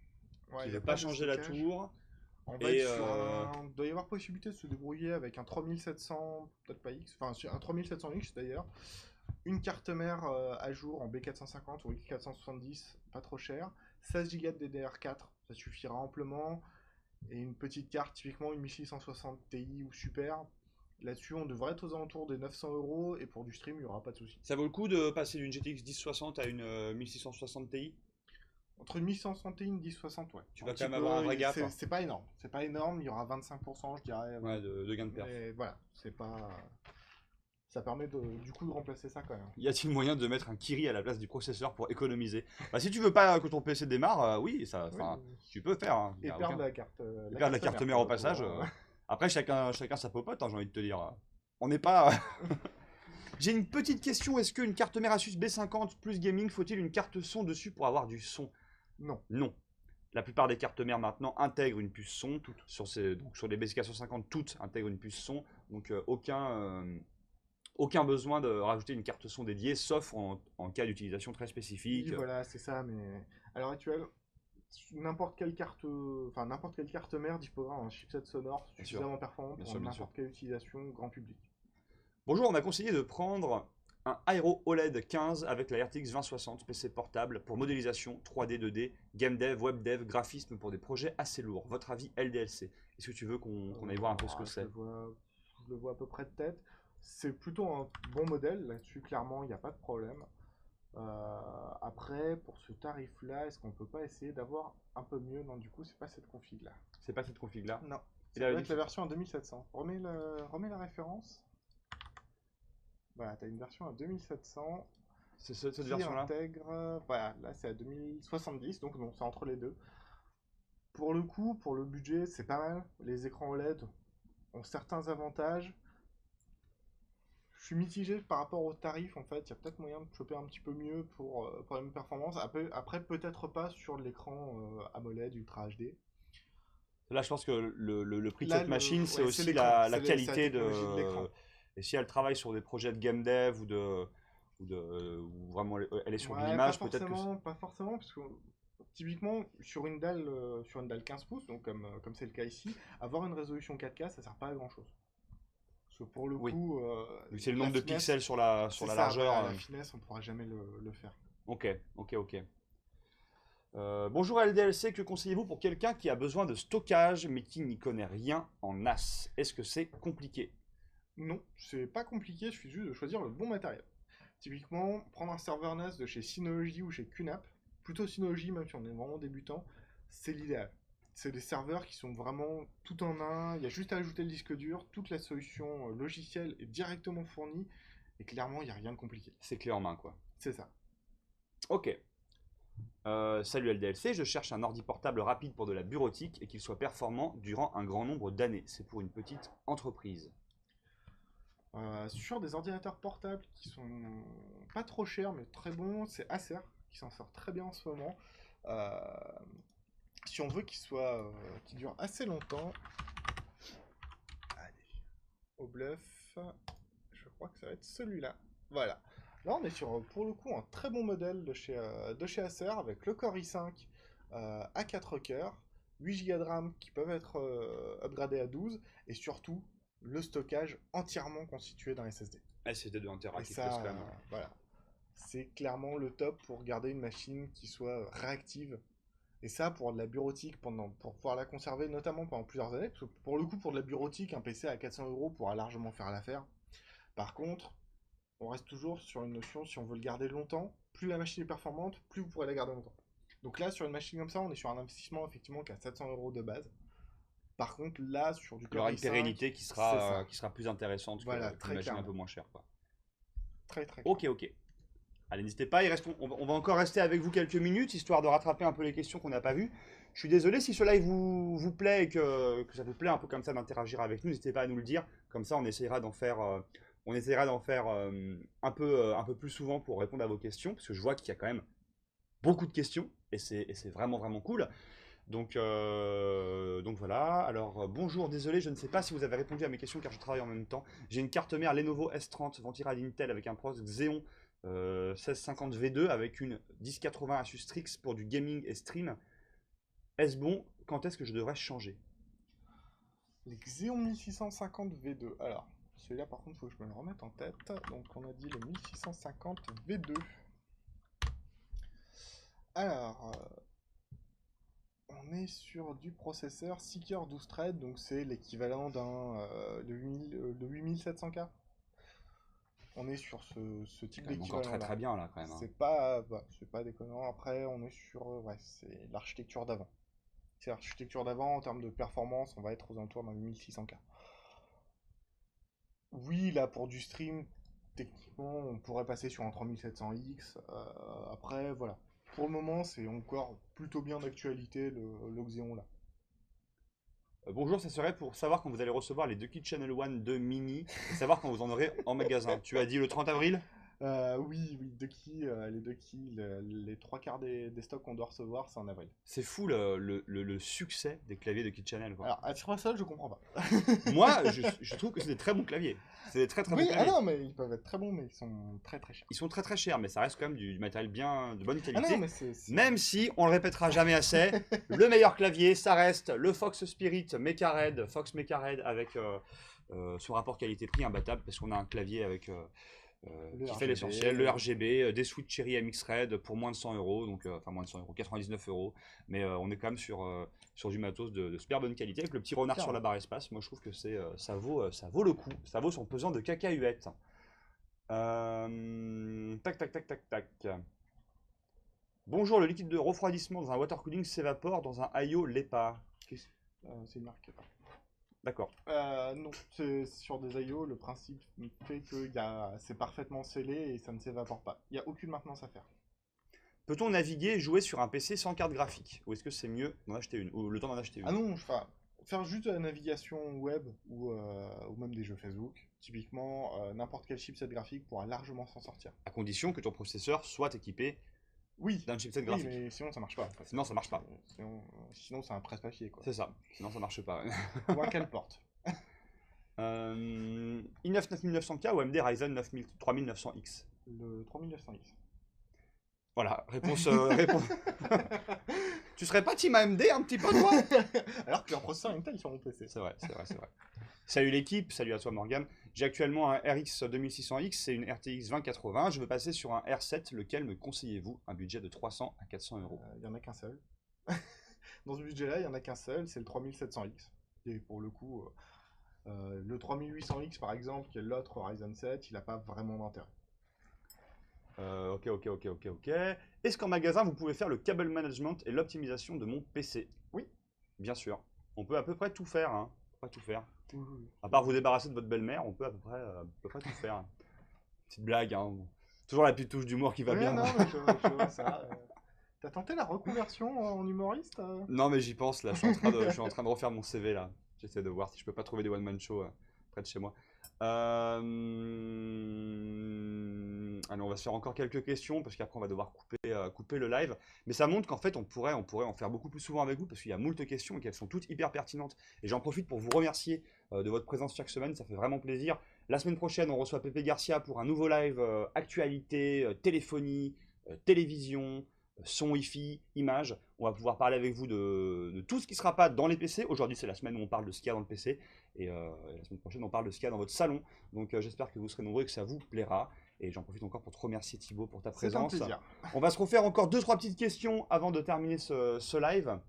Ouais, qu'il y a veut pas de changer la stockage. tour. On va Et, être sur un... doit y avoir possibilité de se débrouiller avec un 3700, peut-être pas X, enfin un 3700X d'ailleurs. Une carte mère à jour en B450 ou X470, pas trop cher. 16 Go de DDR4, ça suffira amplement. Et une petite carte, typiquement une 1660 Ti ou Super. Là-dessus, on devrait être aux alentours des 900 euros. Et pour du stream, il n'y aura pas de souci. Ça vaut le coup de passer d'une GTX 1060 à une 1660 Ti? Entre une 1160 et une 1060, ouais. Tu vas quand même avoir un vrai gap. C'est pas énorme. C'est pas énorme, il y aura 25%, je dirais. Ouais, de gain de perf. Mais voilà, c'est pas. Ça permet du coup de remplacer ça quand même. Y a-t-il moyen de mettre un Kiri à la place du processeur pour économiser? Bah, si tu veux pas que ton PC démarre, oui, ça, Oui, tu peux faire. Hein. et perdre la carte. Et perdre la carte mère au passage. Après, chacun sa popote, hein, j'ai envie de te dire. On n'est pas. J'ai une petite question. Est-ce qu'une carte mère Asus B50 plus gaming, faut-il une carte son dessus pour avoir du son? Non. Non. La plupart des cartes mères maintenant intègrent une puce son. Toutes. Sur les BSK150, toutes intègrent une puce son. Donc aucun besoin de rajouter une carte son dédiée, sauf en cas d'utilisation très spécifique. Oui, voilà, c'est ça, mais à l'heure actuelle, n'importe quelle carte mère disposera d'un chipset sonore suffisamment performant pour n'importe quelle utilisation grand public. Bonjour, on m'a conseillé de prendre un Aero OLED 15 avec la RTX 2060 PC portable pour modélisation 3D, 2D, game dev, web dev, graphisme pour des projets assez lourds. Votre avis LDLC? Est-ce que tu veux qu'on aille voir un peu ce que c'est? Je le vois à peu près de tête. C'est plutôt un bon modèle, là-dessus clairement il n'y a pas de problème. Après, pour ce tarif-là, est-ce qu'on peut pas essayer d'avoir un peu mieux? Non, du coup, c'est pas cette config-là. C'est pas cette config-là? Non. C'est avec la version à 2700. Remets la référence. Voilà, tu as une version à 2700. C'est cette version-là intègre... Voilà, là c'est à 2070, donc non, c'est entre les deux. Pour le coup, pour le budget, c'est pas mal. Les écrans OLED ont certains avantages. Je suis mitigé par rapport au tarif, en fait. Il y a peut-être moyen de choper un petit peu mieux pour la même performance. Après peut-être pas sur l'écran AMOLED Ultra HD. Là, je pense que le prix de cette machine, c'est aussi la qualité de l'écran. Et si elle travaille sur des projets de game dev ou vraiment elle est sur de l'image, peut-être que... Pas forcément, parce que typiquement sur une dalle 15 pouces, donc comme c'est le cas ici, avoir une résolution 4K, ça sert pas à grand chose. Parce que pour le coup, c'est le nombre de pixels sur la largeur. La finesse, on pourra jamais le faire. Ok. Bonjour LDLC, que conseillez-vous pour quelqu'un qui a besoin de stockage mais qui n'y connaît rien en NAS? Est-ce que c'est compliqué? Non, c'est pas compliqué, il suffit juste de choisir le bon matériel. Typiquement, prendre un serveur NAS de chez Synology ou chez QNAP, plutôt Synology, même si on est vraiment débutant, c'est l'idéal. C'est des serveurs qui sont vraiment tout en un, il y a juste à ajouter le disque dur, toute la solution logicielle est directement fournie, et clairement, il n'y a rien de compliqué. C'est clé en main, quoi. C'est ça. Ok. Salut LDLC, je cherche un ordi portable rapide pour de la bureautique et qu'il soit performant durant un grand nombre d'années. C'est pour une petite entreprise. Sur des ordinateurs portables qui sont pas trop chers mais très bons, c'est Acer qui s'en sort très bien en ce moment. Euh, Si on veut qu'il dure assez longtemps, allez, au bluff, je crois que ça va être celui-là. Voilà. Là, on est sur, pour le coup, un très bon modèle de chez Acer avec le Core i5 à 4 cœurs, 8 Go de RAM qui peuvent être upgradés à 12, et surtout le stockage entièrement constitué d'un SSD. SSD de 1 Tera Et qui ça, pose quand même. voilà, c'est clairement le top pour garder une machine qui soit réactive. Et ça, pour de la bureautique, pour pouvoir la conserver, notamment pendant plusieurs années, parce que pour le coup, pour de la bureautique, un PC à 400 € pourra largement faire l'affaire. Par contre, on reste toujours sur une notion, si on veut le garder longtemps, plus la machine est performante, plus vous pourrez la garder longtemps. Donc là, sur une machine comme ça, on est sur un investissement effectivement qui a 700 € de base. Par contre, là, sur du Il y aura Core une i5, pérennité qui c'est ça. sera plus intéressante Voilà, qu'une très machine un clairement. peu moins chère, quoi. Très très Ok, clairement. ok. Allez, n'hésitez pas, on va encore rester avec vous quelques minutes, histoire de rattraper un peu les questions qu'on n'a pas vues. Je suis désolé si ce live vous plaît et que ça vous plaît un peu comme ça d'interagir avec nous, n'hésitez pas à nous le dire. Comme ça, on essaiera d'en faire un peu plus souvent pour répondre à vos questions, parce que je vois qu'il y a quand même beaucoup de questions, et c'est vraiment, vraiment cool. Donc voilà. Alors, bonjour, désolé, je ne sais pas si vous avez répondu à mes questions car je travaille en même temps. J'ai une carte mère Lenovo S30 ventilée d'Intel avec un processeur Xeon 1650 V2 avec une 1080 Asus Strix pour du gaming et stream. Est-ce bon? Quand est-ce que je devrais changer? Les Xeon 1650 V2. Alors, celui-là par contre, il faut que je me le remette en tête. Donc on a dit le 1650 V2. Alors, on est sur du processeur Seeker 12 threads, donc c'est l'équivalent de 8700K. On est sur ce C'est type quand même encore très d'équivalent-là. très bien là quand même, hein. C'est pas déconnant. Après, on est sur, ouais, c'est l'architecture d'avant. C'est l'architecture d'avant en termes de performance, on va être aux alentours d'un 1600K. Oui, là pour du stream, techniquement, on pourrait passer sur un 3700X. Après, voilà. Pour le moment, c'est encore plutôt bien d'actualité le Xeon là. Bonjour, ça serait pour savoir quand vous allez recevoir les Ducky Channel One 2 mini et savoir quand vous en aurez en magasin. Tu as dit le 30 avril? Oui, les Ducky, les trois quarts des stocks qu'on doit recevoir, c'est en avril. C'est fou le succès des claviers de Kid Channel, quoi. Alors, à titre personnel, je comprends pas. Moi, je trouve que c'est des très bons claviers. C'est des très très bons Oui, ah claviers. non, mais ils peuvent être très bons, mais ils sont très très chers. Ils sont très très chers, mais ça reste quand même du matériel bien de bonne Ah non, qualité. mais Même si, on le répétera jamais assez, le meilleur clavier, ça reste le Fox Spirit Fox Mecha Red avec son rapport qualité-prix imbattable, parce qu'on a un clavier avec Le qui fait RGB, l'essentiel, le RGB, des Switch Cherry MX Red pour moins de 100 €, donc enfin moins de 100 €, 99 €, mais on est quand même sur du matos de super bonne qualité, avec le petit renard sur la barre espace. Moi je trouve que ça vaut le coup, ça vaut son pesant de cacahuètes. Tac tac tac tac tac. Bonjour, le liquide de refroidissement dans un water cooling s'évapore dans un IO LEPA. c'est une marque. D'accord. Non, c'est sur des IO, le principe fait que c'est parfaitement scellé et ça ne s'évapore pas. Il n'y a aucune maintenance à faire. Peut-on naviguer et jouer sur un PC sans carte graphique? Ou est-ce que c'est mieux d'en acheter une? Ou le temps d'en acheter une? Ah non, faire juste de la navigation web ou même des jeux Facebook, typiquement, n'importe quel chipset graphique pourra largement s'en sortir. À condition que ton processeur soit équipé Oui, d'un chipset oui, graphique. mais sinon ça marche pas. En fait. Sinon ça marche pas. Sinon c'est un presse-papier quoi. C'est ça. Sinon ça marche pas. Ou un cale-porte. i9 9900K ou AMD Ryzen 3900X? Le 3900X. Voilà, réponse. Tu serais pas team AMD un petit peu, toi? Alors que leur processeur Intel sur mon PC. C'est vrai, c'est vrai, c'est vrai. Salut l'équipe, salut à toi Morgane. J'ai actuellement un RX 2600X, c'est une RTX 2080. Je veux passer sur un R7, lequel me conseillez-vous? Un budget de 300 à 400 €. Il y en a qu'un seul. Dans ce budget-là, il y en a qu'un seul, c'est le 3700X. Et pour le coup, le 3800X par exemple, qui est l'autre Ryzen 7, il n'a pas vraiment d'intérêt. Ok. Est-ce qu'en magasin, vous pouvez faire le cable management et l'optimisation de mon PC? Oui. Bien sûr. On peut à peu près tout faire, hein. Pas tout faire. Oui. À part vous débarrasser de votre belle-mère, on peut à peu près tout faire. Petite blague, hein. Toujours la petite touche d'humour qui va Ouais, bien. non, mais je vois ça. T'as tenté la reconversion en humoriste Non, mais j'y pense là. Je suis en train de refaire mon CV là. J'essaie de voir si je peux pas trouver des one-man shows près de chez moi. Allez, on va se faire encore quelques questions parce qu'après on va devoir couper le live. Mais ça montre qu'en fait on pourrait en faire beaucoup plus souvent avec vous parce qu'il y a moult questions et qu'elles sont toutes hyper pertinentes. Et j'en profite pour vous remercier de votre présence chaque semaine, ça fait vraiment plaisir. La semaine prochaine, on reçoit Pépé Garcia pour un nouveau live actualité, téléphonie, télévision, son Wi-Fi, images. On va pouvoir parler avec vous de tout ce qui ne sera pas dans les PC. Aujourd'hui, c'est la semaine où on parle de ce qu'il y a dans le PC. Et la semaine prochaine, on parle de ce qu'il y a dans votre salon. Donc j'espère que vous serez nombreux et que ça vous plaira. Et j'en profite encore pour te remercier Thibaut pour ta présence. C'est un plaisir. On va se refaire encore 2-3 petites questions avant de terminer ce live.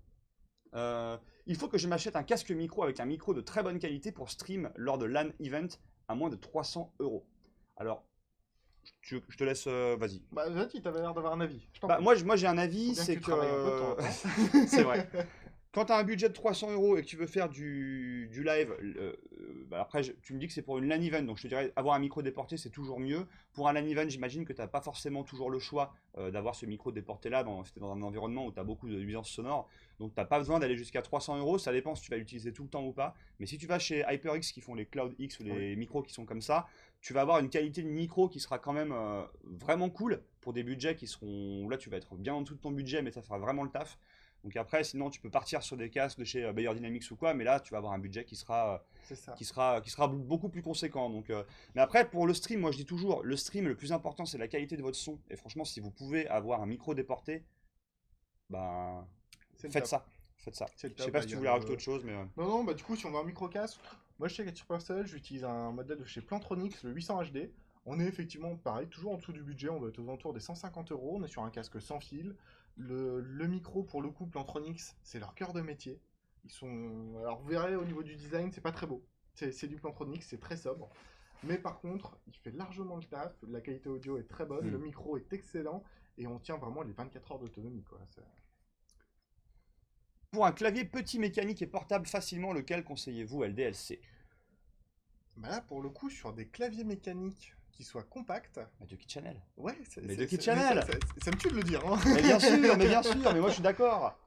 Il faut que je m'achète un casque micro avec un micro de très bonne qualité pour stream lors de LAN event à moins de 300 €. Alors, je te laisse, vas-y. Bah, vas-y, t'avais l'air d'avoir un avis. Bah, moi j'ai un avis, Faut bien c'est que tu travailles un peu de temps en temps. c'est vrai. Quand tu as un budget de 300 € et que tu veux faire du live, bah après tu me dis que c'est pour une LAN event, donc je te dirais avoir un micro déporté c'est toujours mieux. Pour un LAN event, j'imagine que tu n'as pas forcément toujours le choix d'avoir ce micro déporté là, si tu es dans un environnement où tu as beaucoup de nuisances sonores. Donc tu n'as pas besoin d'aller jusqu'à 300 €, ça dépend si tu vas l'utiliser tout le temps ou pas. Mais si tu vas chez HyperX qui font les Cloud X ou les micros qui sont comme ça, tu vas avoir une qualité de micro qui sera quand même vraiment cool pour des budgets qui seront... Là tu vas être bien en dessous de ton budget mais ça fera vraiment le taf. Donc après, sinon, tu peux partir sur des casques de chez Bayer Dynamics ou quoi, mais là, tu vas avoir un budget qui sera beaucoup plus conséquent. Donc, mais après, pour le stream, moi je dis toujours, le stream, le plus important, c'est la qualité de votre son. Et franchement, si vous pouvez avoir un micro déporté, ben, faites ça. Faites ça. Je sais pas si tu voulais rajouter autre chose, mais... Non, bah du coup, si on veut un micro casque, moi je sais qu'à titre personnel, j'utilise un modèle de chez Plantronics, le 800 HD. On est effectivement, pareil, toujours en dessous du budget, on doit être aux alentours des 150 €. On est sur un casque sans fil. Le micro, pour le coup, Plantronics, c'est leur cœur de métier. Ils sont... Alors, vous verrez, au niveau du design, c'est pas très beau. C'est du Plantronics, c'est très sobre. Mais par contre, il fait largement le taf. La qualité audio est très bonne, le micro est excellent. Et on tient vraiment les 24 heures d'autonomie, quoi. Pour un clavier petit, mécanique et portable facilement, lequel conseillez-vous LDLC? Bah là, pour le coup, sur des claviers mécaniques qui soient compacts... De Kit Channel. Ouais, mais de Kit Channel. Ça me tue de le dire, hein. Mais bien sûr, mais moi je suis d'accord.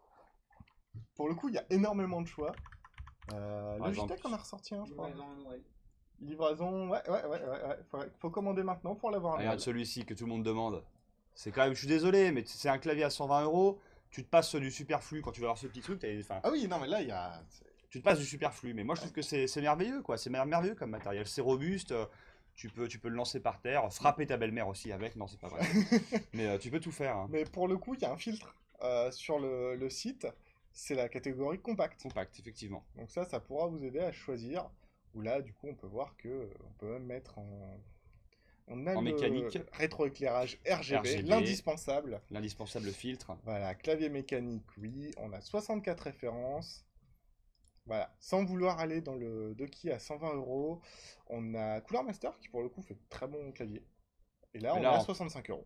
Pour le coup, il y a énormément de choix. Logitech en a ressorti un, je crois. Livraison, ouais. Faut commander maintenant pour l'avoir. Regarde celui-ci que tout le monde demande. C'est quand même, je suis désolé, mais c'est un clavier à 120 €. Tu te passes du superflu quand tu vas avoir ce petit truc. Ah oui, non, mais là, il y a... Tu te passes du superflu, mais moi je trouve que c'est merveilleux, quoi. C'est merveilleux comme matériel. C'est robuste. Tu peux le lancer par terre, frapper ta belle-mère aussi avec. Non, c'est pas vrai. Mais tu peux tout faire. Hein. Mais pour le coup, il y a un filtre sur le site. C'est la catégorie compact. Compact, effectivement. Donc ça pourra vous aider à choisir. Où là, du coup, on peut voir que on peut même mettre en mécanique, rétroéclairage RGB. L'indispensable. L'indispensable filtre. Voilà, clavier mécanique, oui. On a 64 références. Voilà, sans vouloir aller dans le Doki à 120 €, on a Cooler Master qui pour le coup fait de très bon clavier. Et là, on est à 65 €.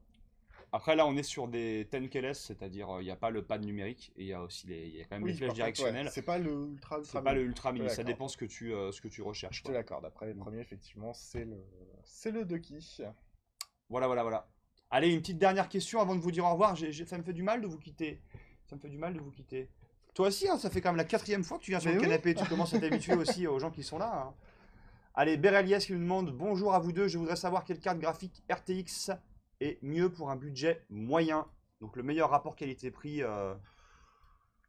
Après, là, on est sur des 10 keyless, c'est-à-dire il n'y a pas le pad numérique et il y a aussi il y a quand même les flèches directionnelles. Ouais, c'est pas le ultra c'est pas le ultra mini, ça dépend ce que tu recherches. Je te l'accorde. Après, les premiers, effectivement, c'est le Doki. Voilà. Allez, une petite dernière question avant de vous dire au revoir. Ça me fait du mal de vous quitter. Toi aussi, hein, ça fait quand même la 4e fois que tu viens sur le canapé et tu commences à t'habituer aussi aux gens qui sont là. Hein. Allez, Berelies qui nous demande « Bonjour à vous deux, je voudrais savoir quelle carte graphique RTX est mieux pour un budget moyen. » Donc le meilleur rapport qualité-prix,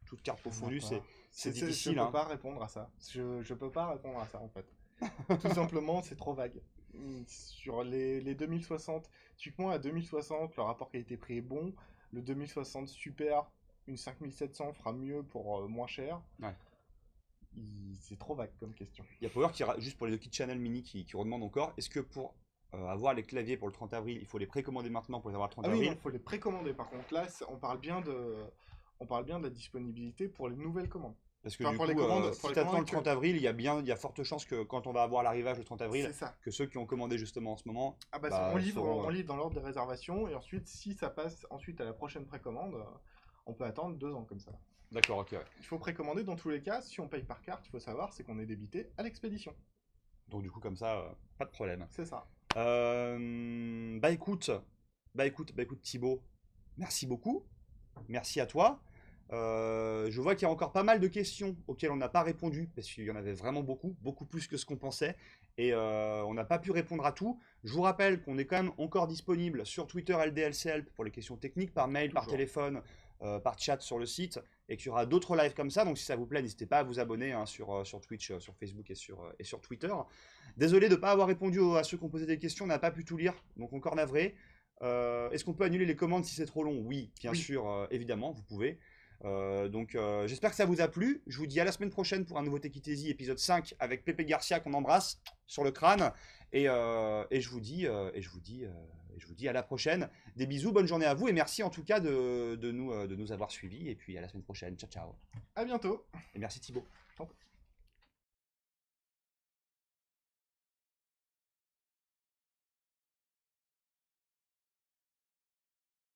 toute carte confondue, c'est difficile. Je peux pas répondre à ça. Je peux pas répondre à ça en fait. Tout simplement, c'est trop vague. Sur les 2060, typiquement à 2060, le rapport qualité-prix est bon. Le 2060 Super, une 5700 fera mieux pour moins cher. Ouais. C'est trop vague comme question. Il y a Power juste pour les Kit Channel Mini qui redemande encore, est-ce que pour avoir les claviers pour le 30 avril, il faut les précommander maintenant pour les avoir le 30 avril? Oui, il faut les précommander par contre. Là, on parle bien de la disponibilité pour les nouvelles commandes. Parce que du coup, si tu attends le 30 avril, il y a forte chance que quand on va avoir l'arrivage le 30 avril, que ceux qui ont commandé justement en ce moment... on livre dans l'ordre des réservations, et ensuite, si ça passe ensuite à la prochaine précommande, on peut attendre 2 ans comme ça. D'accord, ok. Ouais. Il faut précommander dans tous les cas. Si on paye par carte, il faut savoir, c'est qu'on est débité à l'expédition. Donc du coup, comme ça, pas de problème. C'est ça. Bah écoute Thibaut, merci beaucoup. Merci à toi. Je vois qu'il y a encore pas mal de questions auxquelles on n'a pas répondu, parce qu'il y en avait vraiment beaucoup, beaucoup plus que ce qu'on pensait, et on n'a pas pu répondre à tout. Je vous rappelle qu'on est quand même encore disponible sur Twitter LDLC Help pour les questions techniques, par mail, par Toujours. téléphone, par chat sur le site, et qu'il y aura d'autres lives comme ça, donc si ça vous plaît, n'hésitez pas à vous abonner hein, sur Twitch, sur Facebook et sur Twitter. Désolé de ne pas avoir répondu à ceux qui ont posé des questions, on n'a pas pu tout lire, donc encore navré. Est-ce qu'on peut annuler les commandes si c'est trop long? Oui, bien Oui. sûr, évidemment, vous pouvez. J'espère que ça vous a plu. Je vous dis à la semaine prochaine pour un nouveau Tekitesi épisode 5 avec Pepe Garcia qu'on embrasse sur le crâne. Et je vous dis à la prochaine. Des bisous, bonne journée à vous et merci en tout cas de nous avoir suivis. Et puis à la semaine prochaine. Ciao, ciao. À bientôt. Et merci Thibaut. Je t'en prie.